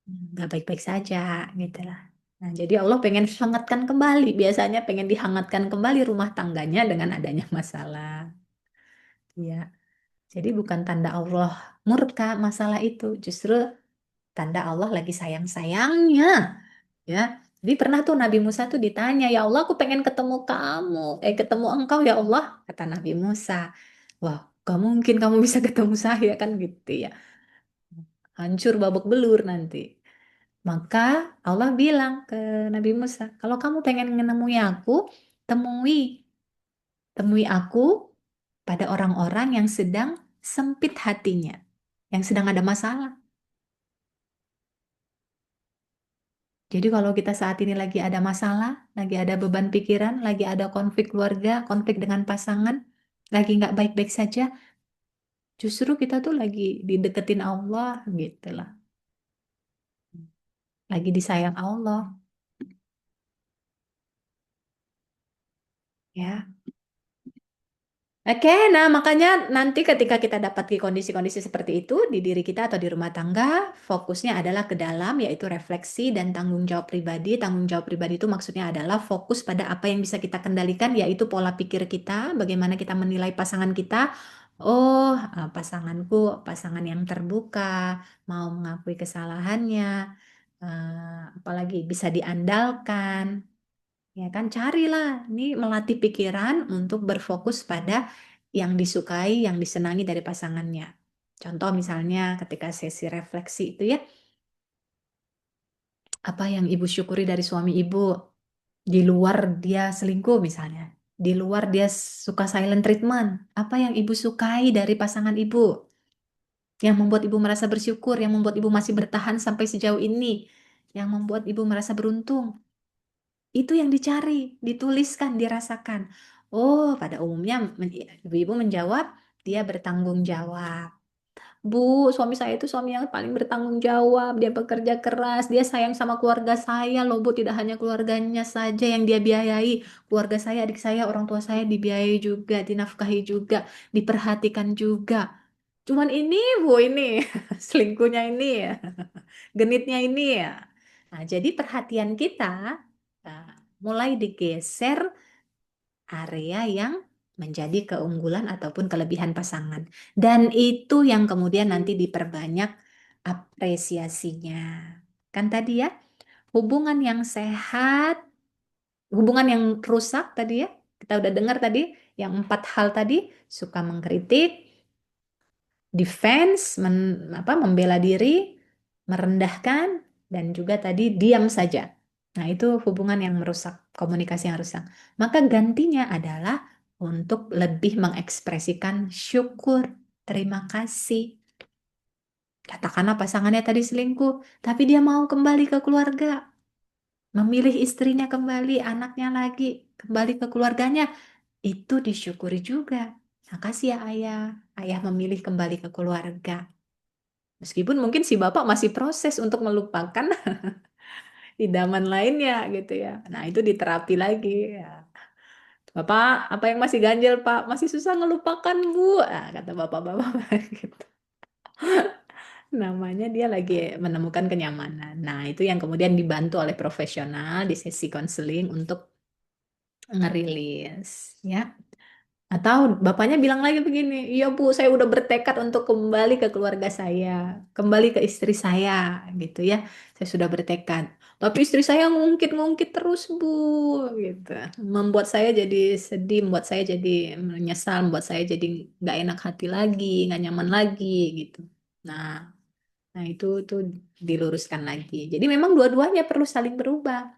nggak baik-baik saja, gitu lah. Nah, jadi Allah pengen hangatkan kembali, biasanya pengen dihangatkan kembali rumah tangganya dengan adanya masalah. Ya, jadi bukan tanda Allah murka masalah itu, justru tanda Allah lagi sayang-sayangnya, ya. Jadi pernah tuh Nabi Musa tuh ditanya, ya Allah, aku pengen ketemu kamu, ketemu engkau ya Allah, kata Nabi Musa. Wah, gak mungkin kamu bisa ketemu saya kan gitu ya. Hancur babak belur nanti. Maka Allah bilang ke Nabi Musa, kalau kamu pengen menemui aku, temui Temui aku pada orang-orang yang sedang sempit hatinya, yang sedang ada masalah. Jadi kalau kita saat ini lagi ada masalah, lagi ada beban pikiran, lagi ada konflik keluarga, konflik dengan pasangan, lagi nggak baik-baik saja, justru kita tuh lagi dideketin Allah gitu lah. Lagi disayang Allah, ya. Oke, nah makanya nanti ketika kita dapat di kondisi-kondisi seperti itu di diri kita atau di rumah tangga, fokusnya adalah ke dalam, yaitu refleksi dan tanggung jawab pribadi. Tanggung jawab pribadi itu maksudnya adalah fokus pada apa yang bisa kita kendalikan, yaitu pola pikir kita, bagaimana kita menilai pasangan kita. Oh, pasanganku, pasangan yang terbuka, mau mengakui kesalahannya, apalagi bisa diandalkan. Ya kan, carilah nih melatih pikiran untuk berfokus pada yang disukai, yang disenangi dari pasangannya. Contoh misalnya ketika sesi refleksi itu ya, apa yang ibu syukuri dari suami ibu, di luar dia selingkuh misalnya, di luar dia suka silent treatment, apa yang ibu sukai dari pasangan ibu, yang membuat ibu merasa bersyukur, yang membuat ibu masih bertahan sampai sejauh ini, yang membuat ibu merasa beruntung. Itu yang dicari, dituliskan, dirasakan. Oh, pada umumnya ibu-ibu menjawab, dia bertanggung jawab. Bu, suami saya itu suami yang paling bertanggung jawab. Dia bekerja keras, dia sayang sama keluarga saya loh, Bu. Tidak hanya keluarganya saja yang dia biayai. Keluarga saya, adik saya, orang tua saya dibiayai juga, dinafkahi juga, diperhatikan juga. Cuman ini, Bu, ini selingkuhnya ini ya, genitnya ini ya. Nah, jadi perhatian kita nah, mulai digeser area yang menjadi keunggulan ataupun kelebihan pasangan. Dan itu yang kemudian nanti diperbanyak apresiasinya. Kan tadi ya, hubungan yang sehat, hubungan yang rusak tadi ya, kita udah dengar tadi, yang empat hal tadi, suka mengkritik, defense, membela diri, merendahkan, dan juga tadi diam saja. Nah, itu hubungan yang merusak, komunikasi yang rusak. Maka gantinya adalah untuk lebih mengekspresikan syukur, terima kasih. Katakanlah pasangannya tadi selingkuh, tapi dia mau kembali ke keluarga, memilih istrinya kembali, anaknya lagi, kembali ke keluarganya, itu disyukuri juga. Makasih ya ayah, ayah memilih kembali ke keluarga. Meskipun mungkin si bapak masih proses untuk melupakan idaman lainnya gitu ya. Nah, itu diterapi lagi ya. Bapak, apa yang masih ganjel, Pak? Masih susah ngelupakan, Bu. Ah, kata bapak-bapak gitu. Namanya dia lagi menemukan kenyamanan. Nah, itu yang kemudian dibantu oleh profesional di sesi konseling untuk ngerilis, ya. Atau bapaknya bilang lagi begini, iya Bu, saya udah bertekad untuk kembali ke keluarga saya, kembali ke istri saya, gitu ya. Saya sudah bertekad. Tapi istri saya ngungkit-ngungkit terus Bu, gitu. Membuat saya jadi sedih, membuat saya jadi menyesal, membuat saya jadi nggak enak hati lagi, nggak nyaman lagi, gitu. Nah, nah itu diluruskan lagi. Jadi memang dua-duanya perlu saling berubah.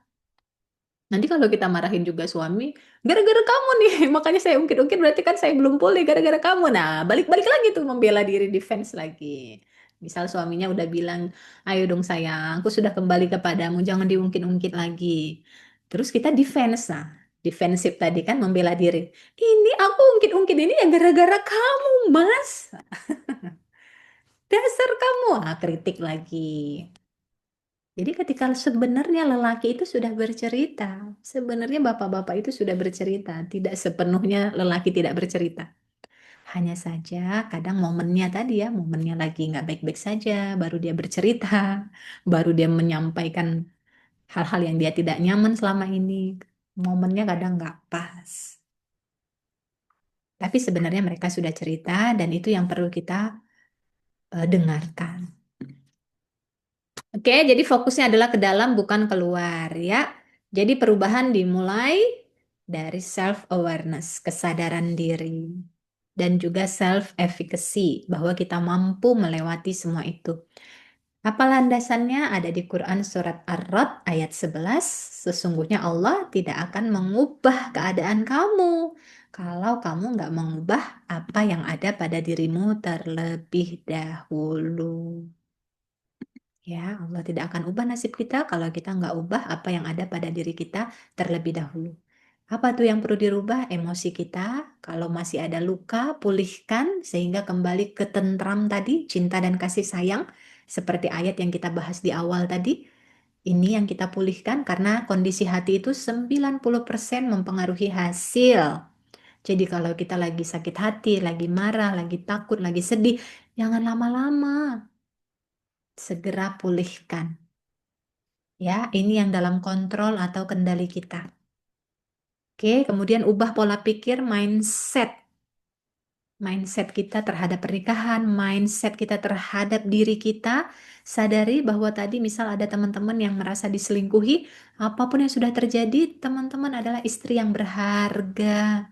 Nanti kalau kita marahin juga suami, gara-gara kamu nih, makanya saya ungkit-ungkit berarti kan saya belum pulih gara-gara kamu. Nah, balik-balik lagi tuh membela diri defense lagi. Misal suaminya udah bilang, ayo dong sayang, aku sudah kembali kepadamu, jangan diungkit-ungkit lagi. Terus kita defense, nah, defensif tadi kan membela diri. Ini aku ungkit-ungkit ini ya gara-gara kamu, Mas. Dasar kamu, ah, kritik lagi. Jadi ketika sebenarnya lelaki itu sudah bercerita, sebenarnya bapak-bapak itu sudah bercerita, tidak sepenuhnya lelaki tidak bercerita. Hanya saja kadang momennya tadi ya, momennya lagi nggak baik-baik saja, baru dia bercerita, baru dia menyampaikan hal-hal yang dia tidak nyaman selama ini. Momennya kadang nggak pas. Tapi sebenarnya mereka sudah cerita dan itu yang perlu kita dengarkan. Oke, jadi fokusnya adalah ke dalam bukan keluar ya. Jadi perubahan dimulai dari self awareness, kesadaran diri dan juga self efficacy bahwa kita mampu melewati semua itu. Apa landasannya? Ada di Quran surat Ar-Ra'd ayat 11. Sesungguhnya Allah tidak akan mengubah keadaan kamu kalau kamu nggak mengubah apa yang ada pada dirimu terlebih dahulu. Ya, Allah tidak akan ubah nasib kita kalau kita nggak ubah apa yang ada pada diri kita terlebih dahulu. Apa tuh yang perlu dirubah? Emosi kita. Kalau masih ada luka, pulihkan sehingga kembali ke tentram tadi, cinta dan kasih sayang. Seperti ayat yang kita bahas di awal tadi. Ini yang kita pulihkan karena kondisi hati itu 90% mempengaruhi hasil. Jadi kalau kita lagi sakit hati, lagi marah, lagi takut, lagi sedih, jangan lama-lama. Segera pulihkan. Ya, ini yang dalam kontrol atau kendali kita. Oke, kemudian ubah pola pikir, mindset. Mindset kita terhadap pernikahan, mindset kita terhadap diri kita. Sadari bahwa tadi misal ada teman-teman yang merasa diselingkuhi, apapun yang sudah terjadi, teman-teman adalah istri yang berharga.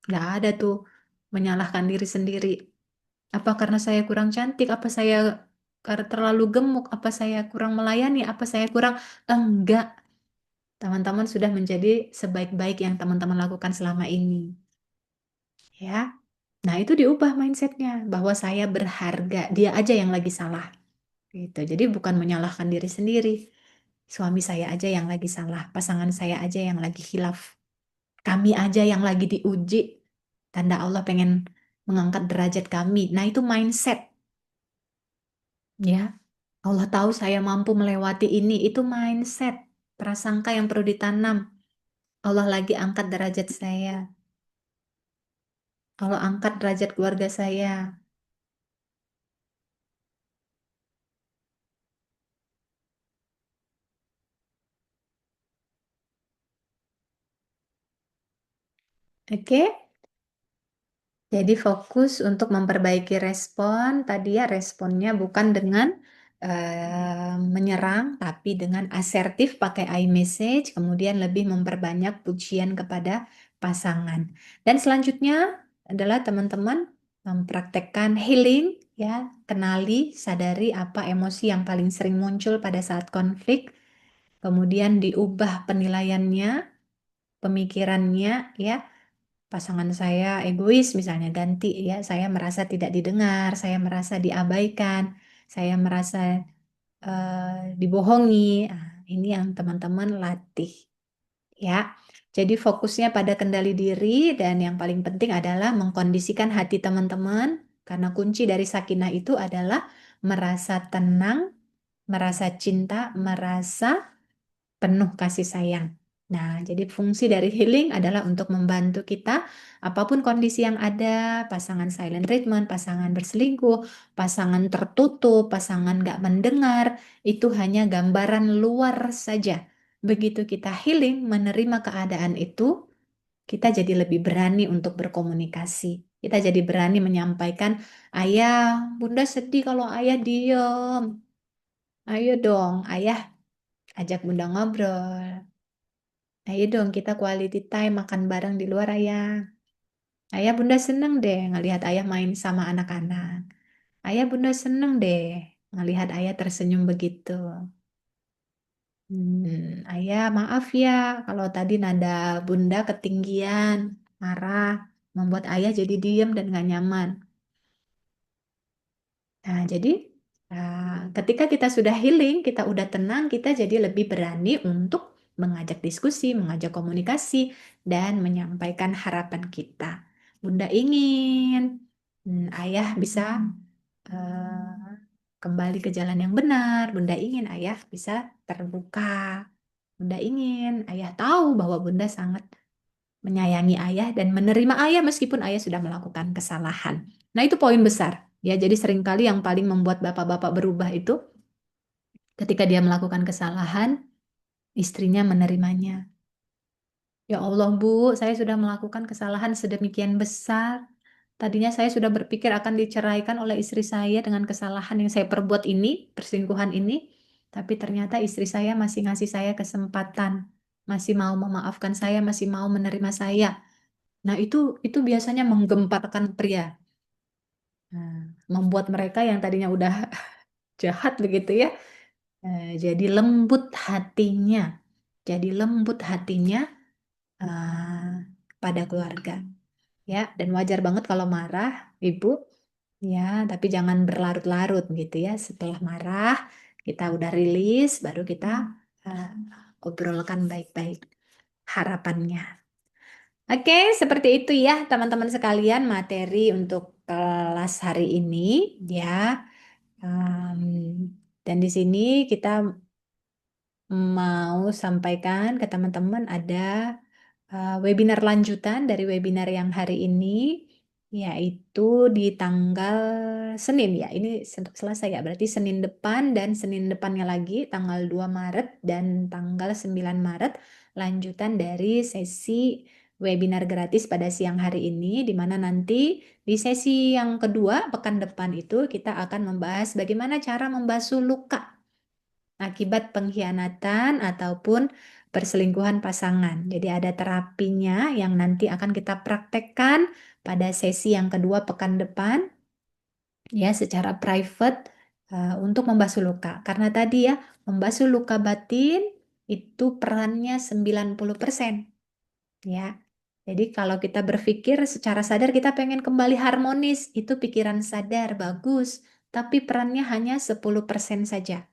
Nggak ada tuh menyalahkan diri sendiri. Apa karena saya kurang cantik? Apa saya karena terlalu gemuk? Apa saya kurang melayani? Apa saya kurang... Enggak. Teman-teman sudah menjadi sebaik-baik yang teman-teman lakukan selama ini. Ya. Nah, itu diubah mindsetnya bahwa saya berharga, dia aja yang lagi salah. Gitu. Jadi bukan menyalahkan diri sendiri. Suami saya aja yang lagi salah, pasangan saya aja yang lagi khilaf. Kami aja yang lagi diuji. Tanda Allah pengen mengangkat derajat kami. Nah, itu mindset, ya. Allah tahu saya mampu melewati ini, itu mindset. Prasangka yang perlu ditanam. Allah lagi angkat derajat saya. Allah angkat derajat keluarga saya. Oke? Jadi fokus untuk memperbaiki respon. Tadi ya responnya bukan dengan menyerang, tapi dengan asertif pakai iMessage, kemudian lebih memperbanyak pujian kepada pasangan. Dan selanjutnya adalah teman-teman mempraktekkan healing, ya, kenali, sadari apa emosi yang paling sering muncul pada saat konflik, kemudian diubah penilaiannya, pemikirannya, ya. Pasangan saya egois misalnya, ganti ya, saya merasa tidak didengar, saya merasa diabaikan, saya merasa dibohongi. Nah, ini yang teman-teman latih, ya. Jadi fokusnya pada kendali diri dan yang paling penting adalah mengkondisikan hati teman-teman karena kunci dari sakinah itu adalah merasa tenang, merasa cinta, merasa penuh kasih sayang. Nah, jadi fungsi dari healing adalah untuk membantu kita apapun kondisi yang ada, pasangan silent treatment, pasangan berselingkuh, pasangan tertutup, pasangan nggak mendengar, itu hanya gambaran luar saja. Begitu kita healing, menerima keadaan itu, kita jadi lebih berani untuk berkomunikasi. Kita jadi berani menyampaikan, ayah, bunda sedih kalau ayah diem. Ayo dong, ayah ajak bunda ngobrol. Ayo dong kita quality time makan bareng di luar ayah. Ayah bunda seneng deh ngelihat ayah main sama anak-anak. Ayah bunda seneng deh ngelihat ayah tersenyum begitu. Ayah maaf ya kalau tadi nada bunda ketinggian, marah, membuat ayah jadi diem dan gak nyaman. Nah, jadi ketika kita sudah healing, kita udah tenang, kita jadi lebih berani untuk mengajak diskusi, mengajak komunikasi, dan menyampaikan harapan kita. Bunda ingin ayah bisa kembali ke jalan yang benar. Bunda ingin ayah bisa terbuka. Bunda ingin ayah tahu bahwa Bunda sangat menyayangi ayah dan menerima ayah meskipun ayah sudah melakukan kesalahan. Nah, itu poin besar. Ya, jadi seringkali yang paling membuat bapak-bapak berubah itu ketika dia melakukan kesalahan, istrinya menerimanya. Ya Allah, Bu, saya sudah melakukan kesalahan sedemikian besar. Tadinya saya sudah berpikir akan diceraikan oleh istri saya dengan kesalahan yang saya perbuat ini, perselingkuhan ini. Tapi ternyata istri saya masih ngasih saya kesempatan, masih mau memaafkan saya, masih mau menerima saya. Nah, itu biasanya menggemparkan pria. Nah, membuat mereka yang tadinya udah jahat begitu ya, jadi lembut hatinya. Jadi lembut hatinya, pada keluarga. Ya, dan wajar banget kalau marah, Ibu. Ya, tapi jangan berlarut-larut gitu ya. Setelah marah, kita udah rilis, baru kita uh, obrolkan baik-baik harapannya. Oke, seperti itu ya teman-teman sekalian materi untuk kelas hari ini ya. Em, dan di sini kita mau sampaikan ke teman-teman ada webinar lanjutan dari webinar yang hari ini, yaitu di tanggal Senin ya. Ini Selasa ya, berarti Senin depan dan Senin depannya lagi tanggal 2 Maret dan tanggal 9 Maret lanjutan dari sesi webinar gratis pada siang hari ini, di mana nanti di sesi yang kedua pekan depan itu kita akan membahas bagaimana cara membasuh luka akibat pengkhianatan ataupun perselingkuhan pasangan. Jadi ada terapinya yang nanti akan kita praktekkan pada sesi yang kedua pekan depan ya secara private untuk membasuh luka. Karena tadi ya membasuh luka batin itu perannya 90% ya. Jadi kalau kita berpikir secara sadar kita pengen kembali harmonis, itu pikiran sadar bagus, tapi perannya hanya 10% saja.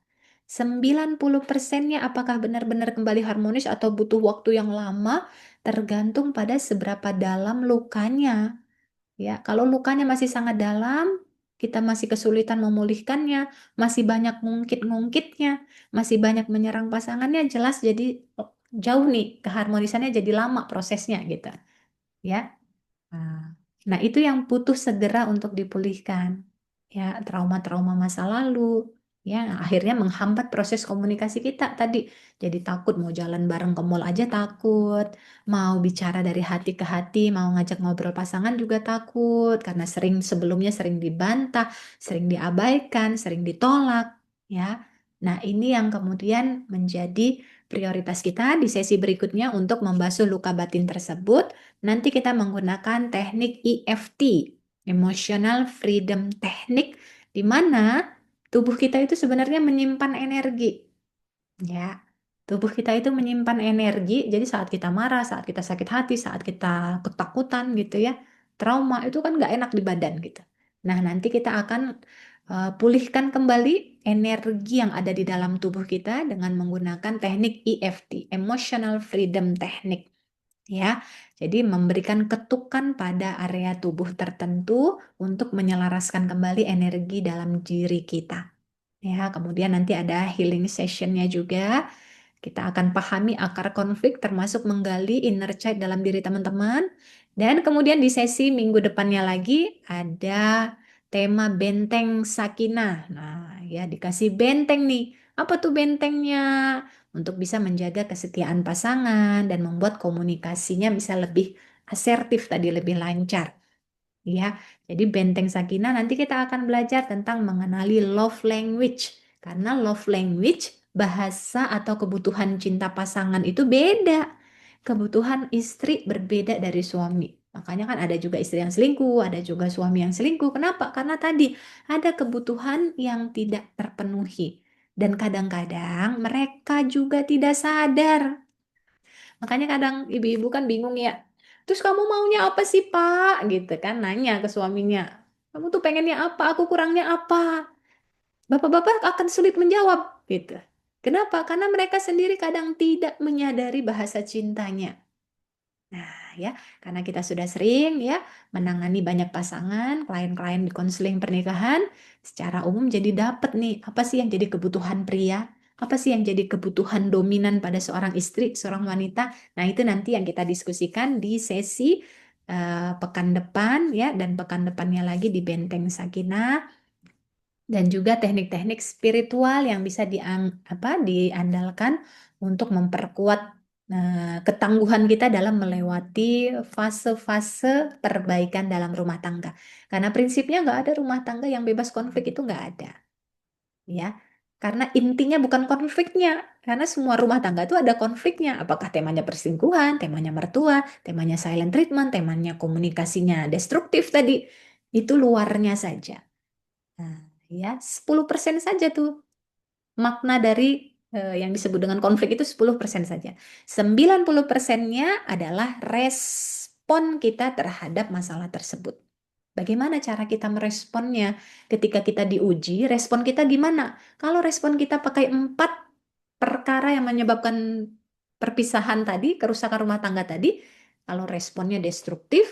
90%-nya apakah benar-benar kembali harmonis atau butuh waktu yang lama tergantung pada seberapa dalam lukanya. Ya, kalau lukanya masih sangat dalam, kita masih kesulitan memulihkannya, masih banyak ngungkit-ngungkitnya, masih banyak menyerang pasangannya, jelas jadi jauh nih keharmonisannya jadi lama prosesnya gitu. Ya. Nah, itu yang butuh segera untuk dipulihkan. Ya, trauma-trauma masa lalu. Ya, akhirnya menghambat proses komunikasi kita tadi. Jadi takut mau jalan bareng ke mall aja takut. Mau bicara dari hati ke hati, mau ngajak ngobrol pasangan juga takut. Karena sebelumnya sering dibantah, sering diabaikan, sering ditolak. Ya, nah ini yang kemudian menjadi prioritas kita di sesi berikutnya untuk membasuh luka batin tersebut. Nanti kita menggunakan teknik EFT, Emotional Freedom Technique, di mana tubuh kita itu sebenarnya menyimpan energi. Ya, tubuh kita itu menyimpan energi. Jadi saat kita marah, saat kita sakit hati, saat kita ketakutan gitu ya, trauma itu kan nggak enak di badan gitu. Nah, nanti kita akan pulihkan kembali energi yang ada di dalam tubuh kita dengan menggunakan teknik EFT, Emotional Freedom Technique. Ya, jadi memberikan ketukan pada area tubuh tertentu untuk menyelaraskan kembali energi dalam diri kita. Ya, kemudian nanti ada healing sessionnya juga. Kita akan pahami akar konflik termasuk menggali inner child dalam diri teman-teman. Dan kemudian di sesi minggu depannya lagi ada tema benteng Sakinah. Nah, ya dikasih benteng nih. Apa tuh bentengnya? Untuk bisa menjaga kesetiaan pasangan dan membuat komunikasinya bisa lebih asertif tadi, lebih lancar. Ya, jadi Benteng Sakinah nanti kita akan belajar tentang mengenali love language. Karena love language, bahasa atau kebutuhan cinta pasangan itu beda. Kebutuhan istri berbeda dari suami. Makanya kan ada juga istri yang selingkuh, ada juga suami yang selingkuh. Kenapa? Karena tadi ada kebutuhan yang tidak terpenuhi. Dan kadang-kadang mereka juga tidak sadar. Makanya kadang ibu-ibu kan bingung ya. Terus kamu maunya apa sih, Pak? Gitu kan nanya ke suaminya. Kamu tuh pengennya apa? Aku kurangnya apa? Bapak-bapak akan sulit menjawab gitu. Kenapa? Karena mereka sendiri kadang tidak menyadari bahasa cintanya. Nah, ya, karena kita sudah sering ya menangani banyak pasangan, klien-klien di konseling pernikahan, secara umum jadi dapat nih apa sih yang jadi kebutuhan pria, apa sih yang jadi kebutuhan dominan pada seorang istri, seorang wanita. Nah, itu nanti yang kita diskusikan di sesi pekan depan ya dan pekan depannya lagi di Benteng Sakinah dan juga teknik-teknik spiritual yang bisa diandalkan untuk memperkuat ketangguhan kita dalam melewati fase-fase perbaikan dalam rumah tangga. Karena prinsipnya nggak ada rumah tangga yang bebas konflik itu nggak ada, ya. Karena intinya bukan konfliknya, karena semua rumah tangga itu ada konfliknya. Apakah temanya perselingkuhan, temanya mertua, temanya silent treatment, temanya komunikasinya destruktif tadi, itu luarnya saja. Nah, ya, 10% saja tuh makna dari yang disebut dengan konflik itu 10% saja. 90%-nya adalah respon. respon kita terhadap masalah tersebut. Bagaimana cara kita meresponnya? Ketika kita diuji, respon kita gimana? Kalau respon kita pakai 4 perkara yang menyebabkan perpisahan tadi, kerusakan rumah tangga tadi, kalau responnya destruktif,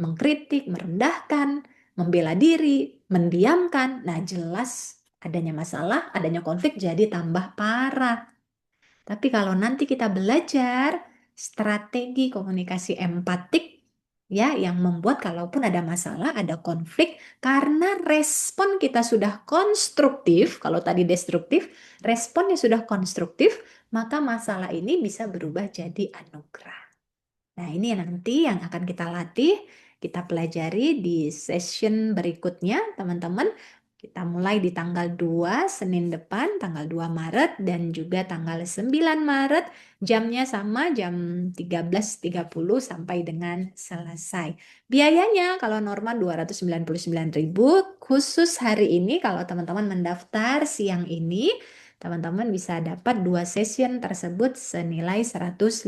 mengkritik, merendahkan, membela diri, mendiamkan, nah jelas adanya masalah, adanya konflik jadi tambah parah. Tapi kalau nanti kita belajar strategi komunikasi empatik, ya, yang membuat kalaupun ada masalah, ada konflik, karena respon kita sudah konstruktif, kalau tadi destruktif, responnya sudah konstruktif, maka masalah ini bisa berubah jadi anugerah. Nah, ini nanti yang akan kita latih, kita pelajari di session berikutnya, teman-teman. Kita mulai di tanggal 2 Senin depan, tanggal 2 Maret, dan juga tanggal 9 Maret, jamnya sama, jam 13.30 sampai dengan selesai. Biayanya kalau normal 299.000, khusus hari ini, kalau teman-teman mendaftar siang ini, teman-teman bisa dapat 2 session tersebut senilai 150.000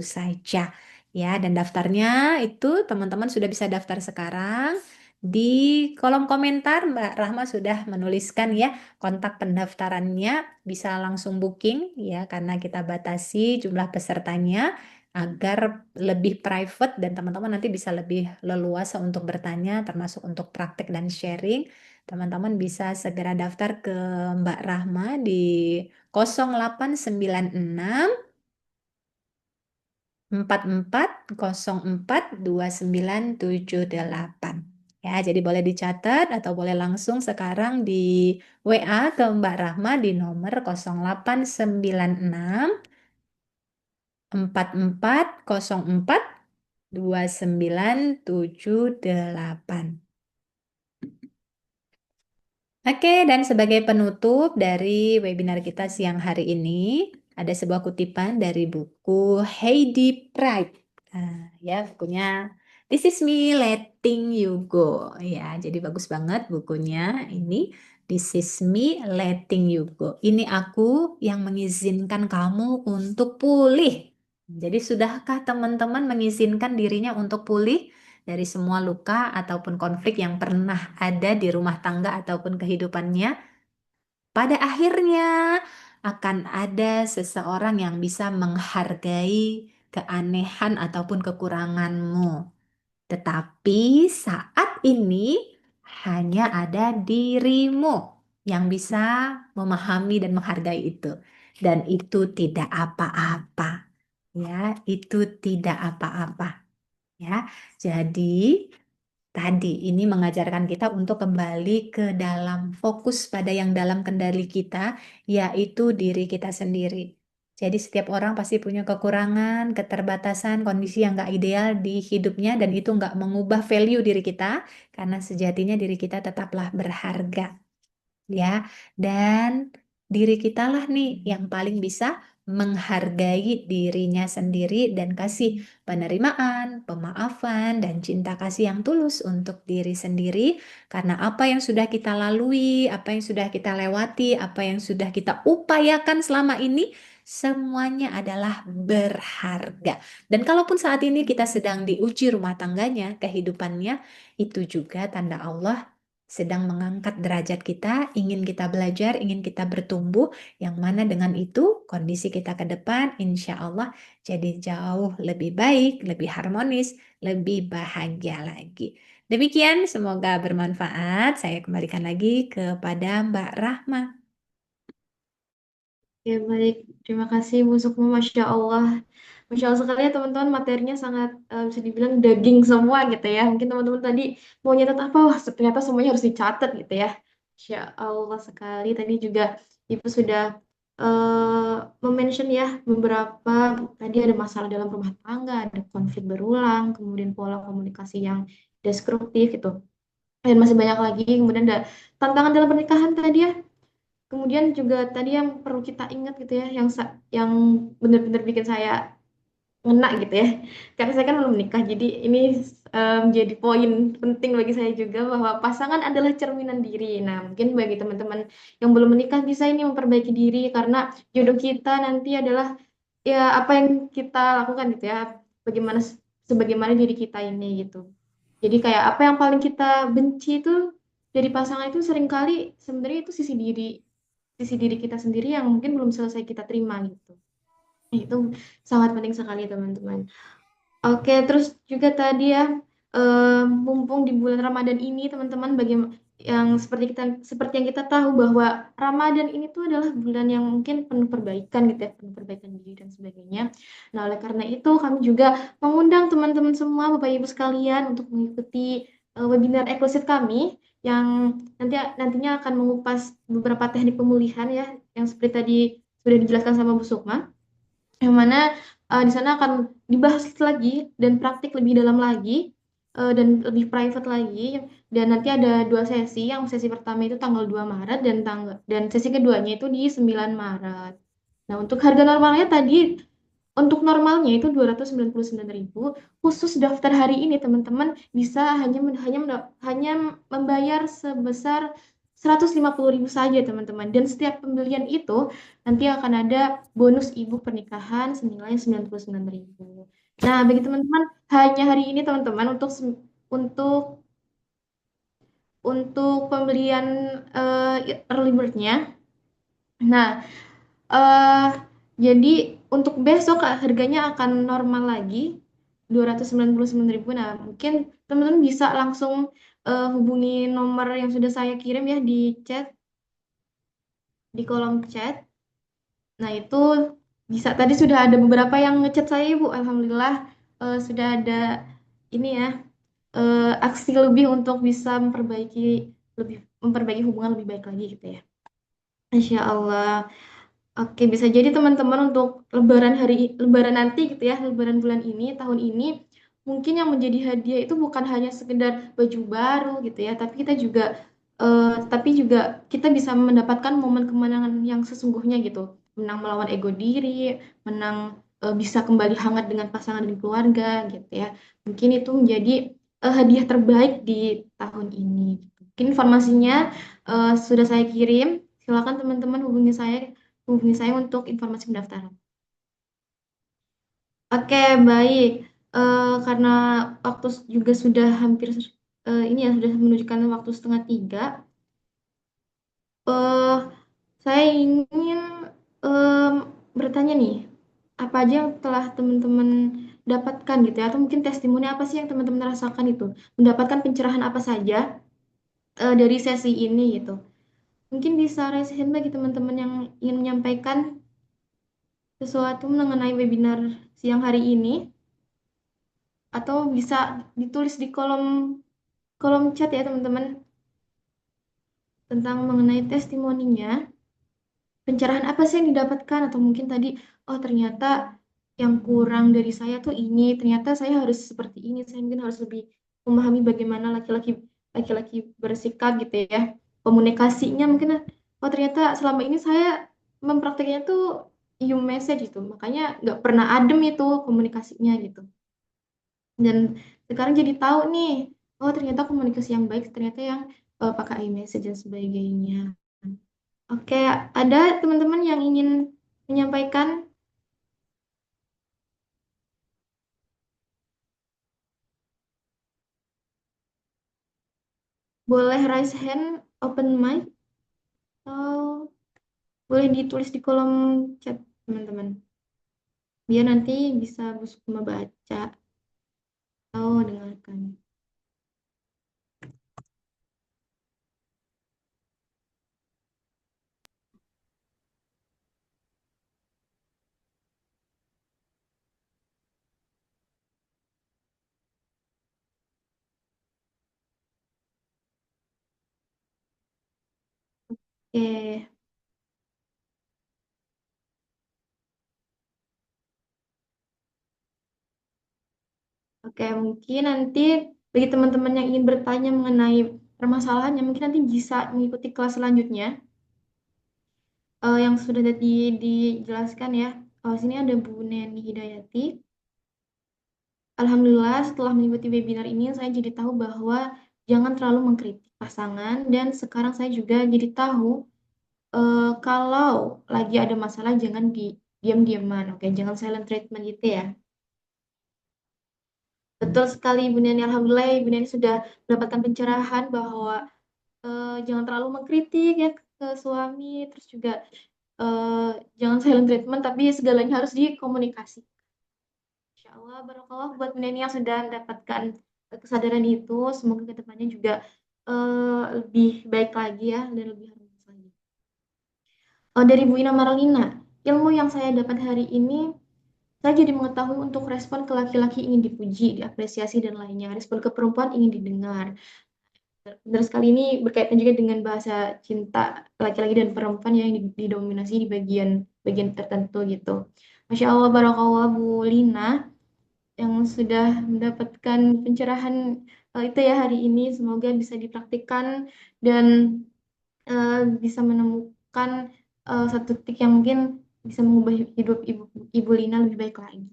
saja. Ya, dan daftarnya itu teman-teman sudah bisa daftar sekarang. Di kolom komentar Mbak Rahma sudah menuliskan ya kontak pendaftarannya, bisa langsung booking ya karena kita batasi jumlah pesertanya agar lebih private dan teman-teman nanti bisa lebih leluasa untuk bertanya termasuk untuk praktek dan sharing. Teman-teman bisa segera daftar ke Mbak Rahma di 0896 4404 2978. Ya, jadi boleh dicatat atau boleh langsung sekarang di WA ke Mbak Rahma di nomor 0896 4404 2978. Oke, dan sebagai penutup dari webinar kita siang hari ini, ada sebuah kutipan dari buku Heidi Pride. Ya, bukunya This is Me Letting You Go. Ya, jadi bagus banget bukunya ini. This is Me Letting You Go. Ini aku yang mengizinkan kamu untuk pulih. Jadi, sudahkah teman-teman mengizinkan dirinya untuk pulih dari semua luka ataupun konflik yang pernah ada di rumah tangga ataupun kehidupannya? Pada akhirnya akan ada seseorang yang bisa menghargai keanehan ataupun kekuranganmu. Tetapi saat ini hanya ada dirimu yang bisa memahami dan menghargai itu. Dan itu tidak apa-apa. Ya, itu tidak apa-apa. Ya, jadi tadi ini mengajarkan kita untuk kembali ke dalam fokus pada yang dalam kendali kita, yaitu diri kita sendiri. Jadi setiap orang pasti punya kekurangan, keterbatasan, kondisi yang nggak ideal di hidupnya dan itu nggak mengubah value diri kita karena sejatinya diri kita tetaplah berharga. Ya, dan diri kita lah nih yang paling bisa menghargai dirinya sendiri dan kasih penerimaan, pemaafan, dan cinta kasih yang tulus untuk diri sendiri karena apa yang sudah kita lalui, apa yang sudah kita lewati, apa yang sudah kita upayakan selama ini semuanya adalah berharga. Dan kalaupun saat ini kita sedang diuji rumah tangganya, kehidupannya, itu juga tanda Allah sedang mengangkat derajat kita, ingin kita belajar, ingin kita bertumbuh, yang mana dengan itu kondisi kita ke depan insya Allah jadi jauh lebih baik, lebih harmonis, lebih bahagia lagi. Demikian, semoga bermanfaat. Saya kembalikan lagi kepada Mbak Rahma. Ya, baik. Terima kasih Bu Sukma, Masya Allah. Masya Allah sekali ya teman-teman, materinya sangat bisa dibilang daging semua gitu ya. Mungkin teman-teman tadi mau nyatet apa, wah ternyata semuanya harus dicatat gitu ya. Masya Allah sekali. Tadi juga Ibu sudah mention ya beberapa, tadi ada masalah dalam rumah tangga, ada konflik berulang, kemudian pola komunikasi yang destruktif gitu. Dan masih banyak lagi, kemudian ada tantangan dalam pernikahan tadi ya. Kemudian juga tadi yang perlu kita ingat gitu ya, yang benar-benar bikin saya ngena gitu ya. Karena saya kan belum menikah, jadi ini menjadi poin penting bagi saya juga bahwa pasangan adalah cerminan diri. Nah, mungkin bagi teman-teman yang belum menikah bisa ini memperbaiki diri karena jodoh kita nanti adalah ya apa yang kita lakukan gitu ya. bagaimana sebagaimana diri kita ini gitu. Jadi kayak apa yang paling kita benci itu dari pasangan itu seringkali sebenarnya itu sisi diri kita sendiri yang mungkin belum selesai kita terima gitu. Nah, itu sangat penting sekali teman-teman. Oke, terus juga tadi ya, mumpung di bulan Ramadan ini teman-teman, bagaimana yang seperti yang kita tahu bahwa Ramadan ini tuh adalah bulan yang mungkin penuh perbaikan gitu ya, penuh perbaikan diri dan sebagainya. Nah, oleh karena itu kami juga mengundang teman-teman semua, Bapak Ibu sekalian untuk mengikuti webinar eksklusif kami yang nantinya akan mengupas beberapa teknik pemulihan ya, yang seperti tadi sudah dijelaskan sama Bu Sukma yang mana di sana akan dibahas lagi dan praktik lebih dalam lagi dan lebih private lagi dan nanti ada dua sesi. Yang sesi pertama itu tanggal 2 Maret dan sesi keduanya itu di 9 Maret. Nah, untuk harga normalnya tadi untuk normalnya itu 299.000. Khusus daftar hari ini teman-teman bisa hanya membayar sebesar 150.000 saja teman-teman. Dan setiap pembelian itu nanti akan ada bonus ibu pernikahan senilai 99.000. Nah, bagi teman-teman hanya hari ini teman-teman untuk pembelian early bird-nya. Nah, eh jadi untuk besok harganya akan normal lagi 299.000. Nah, mungkin teman-teman bisa langsung hubungi nomor yang sudah saya kirim ya di chat, di kolom chat. Nah, itu bisa tadi sudah ada beberapa yang ngechat saya, Ibu. Alhamdulillah sudah ada ini ya aksi lebih untuk bisa memperbaiki hubungan lebih baik lagi gitu ya. Insya Allah. Oke, bisa jadi teman-teman untuk Lebaran nanti gitu ya, Lebaran bulan ini, tahun ini, mungkin yang menjadi hadiah itu bukan hanya sekedar baju baru gitu ya, tapi juga kita bisa mendapatkan momen kemenangan yang sesungguhnya gitu, menang melawan ego diri, menang bisa kembali hangat dengan pasangan dan keluarga gitu ya. Mungkin itu menjadi hadiah terbaik di tahun ini. Mungkin informasinya sudah saya kirim. Silakan teman-teman hubungi saya untuk informasi pendaftaran. Oke, baik. Karena waktu juga sudah hampir ini ya sudah menunjukkan waktu 2:30. eh saya ingin em, bertanya nih, apa aja yang telah teman-teman dapatkan gitu ya, atau mungkin testimoni apa sih yang teman-teman rasakan itu, mendapatkan pencerahan apa saja dari sesi ini gitu. Mungkin bisa raise hand bagi teman-teman yang ingin menyampaikan sesuatu mengenai webinar siang hari ini. Atau bisa ditulis di kolom kolom chat ya teman-teman tentang mengenai testimoninya, pencerahan apa sih yang didapatkan atau mungkin tadi oh ternyata yang kurang dari saya tuh ini, ternyata saya harus seperti ini, saya mungkin harus lebih memahami bagaimana laki-laki bersikap gitu ya, komunikasinya mungkin oh ternyata selama ini saya mempraktiknya tuh you message gitu, makanya nggak pernah adem itu komunikasinya gitu. Dan sekarang jadi tahu nih, oh ternyata komunikasi yang baik ternyata yang pakai iMessage dan sebagainya. Oke, ada teman-teman yang ingin menyampaikan, boleh raise hand, open mic, atau boleh ditulis di kolom chat teman-teman. Biar nanti bisa Bu Sukma baca atau dengarkan. Oke, oke mungkin nanti bagi teman-teman yang ingin bertanya mengenai permasalahannya, mungkin nanti bisa mengikuti kelas selanjutnya. Yang sudah tadi dijelaskan ya. Sini ada Bu Neni Hidayati. Alhamdulillah setelah mengikuti webinar ini saya jadi tahu bahwa jangan terlalu mengkritik pasangan dan sekarang saya juga jadi tahu kalau lagi ada masalah jangan diam-diaman, oke, jangan silent treatment gitu ya. Betul sekali Ibu Neni. Alhamdulillah Ibu Neni sudah mendapatkan pencerahan bahwa jangan terlalu mengkritik ya ke suami, terus juga eh, jangan silent treatment, tapi segalanya harus dikomunikasi. Insya Allah, barakallah buat Ibu Neni yang sudah mendapatkan kesadaran itu. Semoga kedepannya juga lebih baik lagi ya dan lebih harmonis lagi. Dari Bu Ina Marlina, ilmu yang saya dapat hari ini, saya jadi mengetahui untuk respon ke laki-laki ingin dipuji, diapresiasi, dan lainnya. Respon ke perempuan ingin didengar. Benar sekali, ini berkaitan juga dengan bahasa cinta laki-laki dan perempuan yang didominasi di bagian bagian tertentu gitu. Masya Allah, barakallah Bu Lina yang sudah mendapatkan pencerahan itu ya hari ini. Semoga bisa dipraktikkan dan bisa menemukan satu titik yang mungkin bisa mengubah hidup Ibu Lina lebih baik lagi.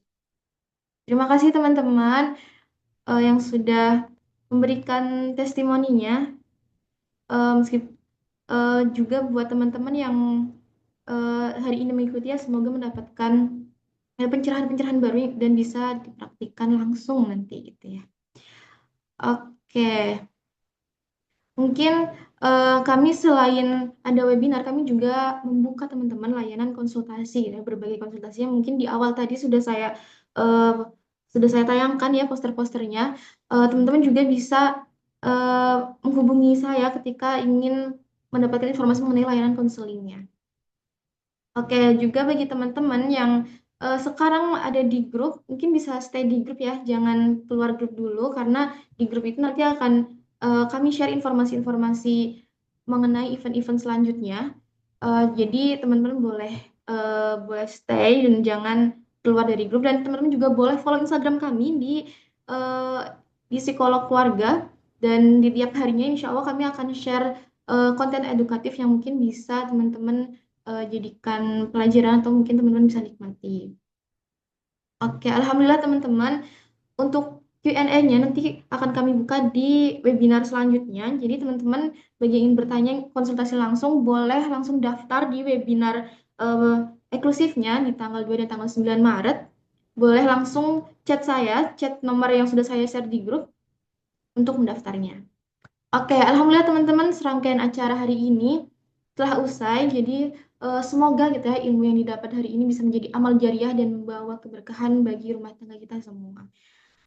Terima kasih teman-teman yang sudah memberikan testimoninya. Meskipun juga buat teman-teman yang hari ini mengikuti ya, semoga mendapatkan pencerahan-pencerahan baru dan bisa dipraktikkan langsung nanti gitu ya. Oke, mungkin kami selain ada webinar, kami juga membuka teman-teman layanan konsultasi ya, berbagai konsultasi yang mungkin di awal tadi eh, sudah saya tayangkan ya poster-posternya. Teman-teman juga bisa eh, menghubungi saya ketika ingin mendapatkan informasi mengenai layanan konselingnya. Oke, juga bagi teman-teman yang sekarang ada di grup, mungkin bisa stay di grup ya, jangan keluar grup dulu karena di grup itu nanti akan kami share informasi-informasi mengenai event-event selanjutnya. Jadi teman-teman boleh stay dan jangan keluar dari grup dan teman-teman juga boleh follow Instagram kami eh, di psikolog keluarga dan di tiap harinya insya Allah kami akan share konten edukatif yang mungkin bisa teman-teman jadikan pelajaran atau mungkin teman-teman bisa nikmati. Oke, alhamdulillah teman-teman. Untuk Q&A-nya nanti akan kami buka di webinar selanjutnya. Jadi teman-teman bagi yang ingin bertanya konsultasi langsung boleh langsung daftar di webinar eh, eksklusifnya di tanggal 2 dan tanggal 9 Maret. Boleh langsung chat saya, chat nomor yang sudah saya share di grup untuk mendaftarnya. Oke, alhamdulillah teman-teman serangkaian acara hari ini telah usai. Jadi semoga gitu ya ilmu yang didapat hari ini bisa menjadi amal jariah dan membawa keberkahan bagi rumah tangga kita semua.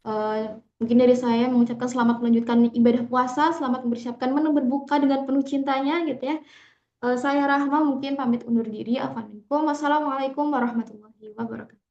Eh, Mungkin dari saya mengucapkan selamat melanjutkan ibadah puasa, selamat mempersiapkan menu berbuka dengan penuh cintanya gitu ya. Saya Rahma mungkin pamit undur diri. Assalamualaikum warahmatullahi wabarakatuh.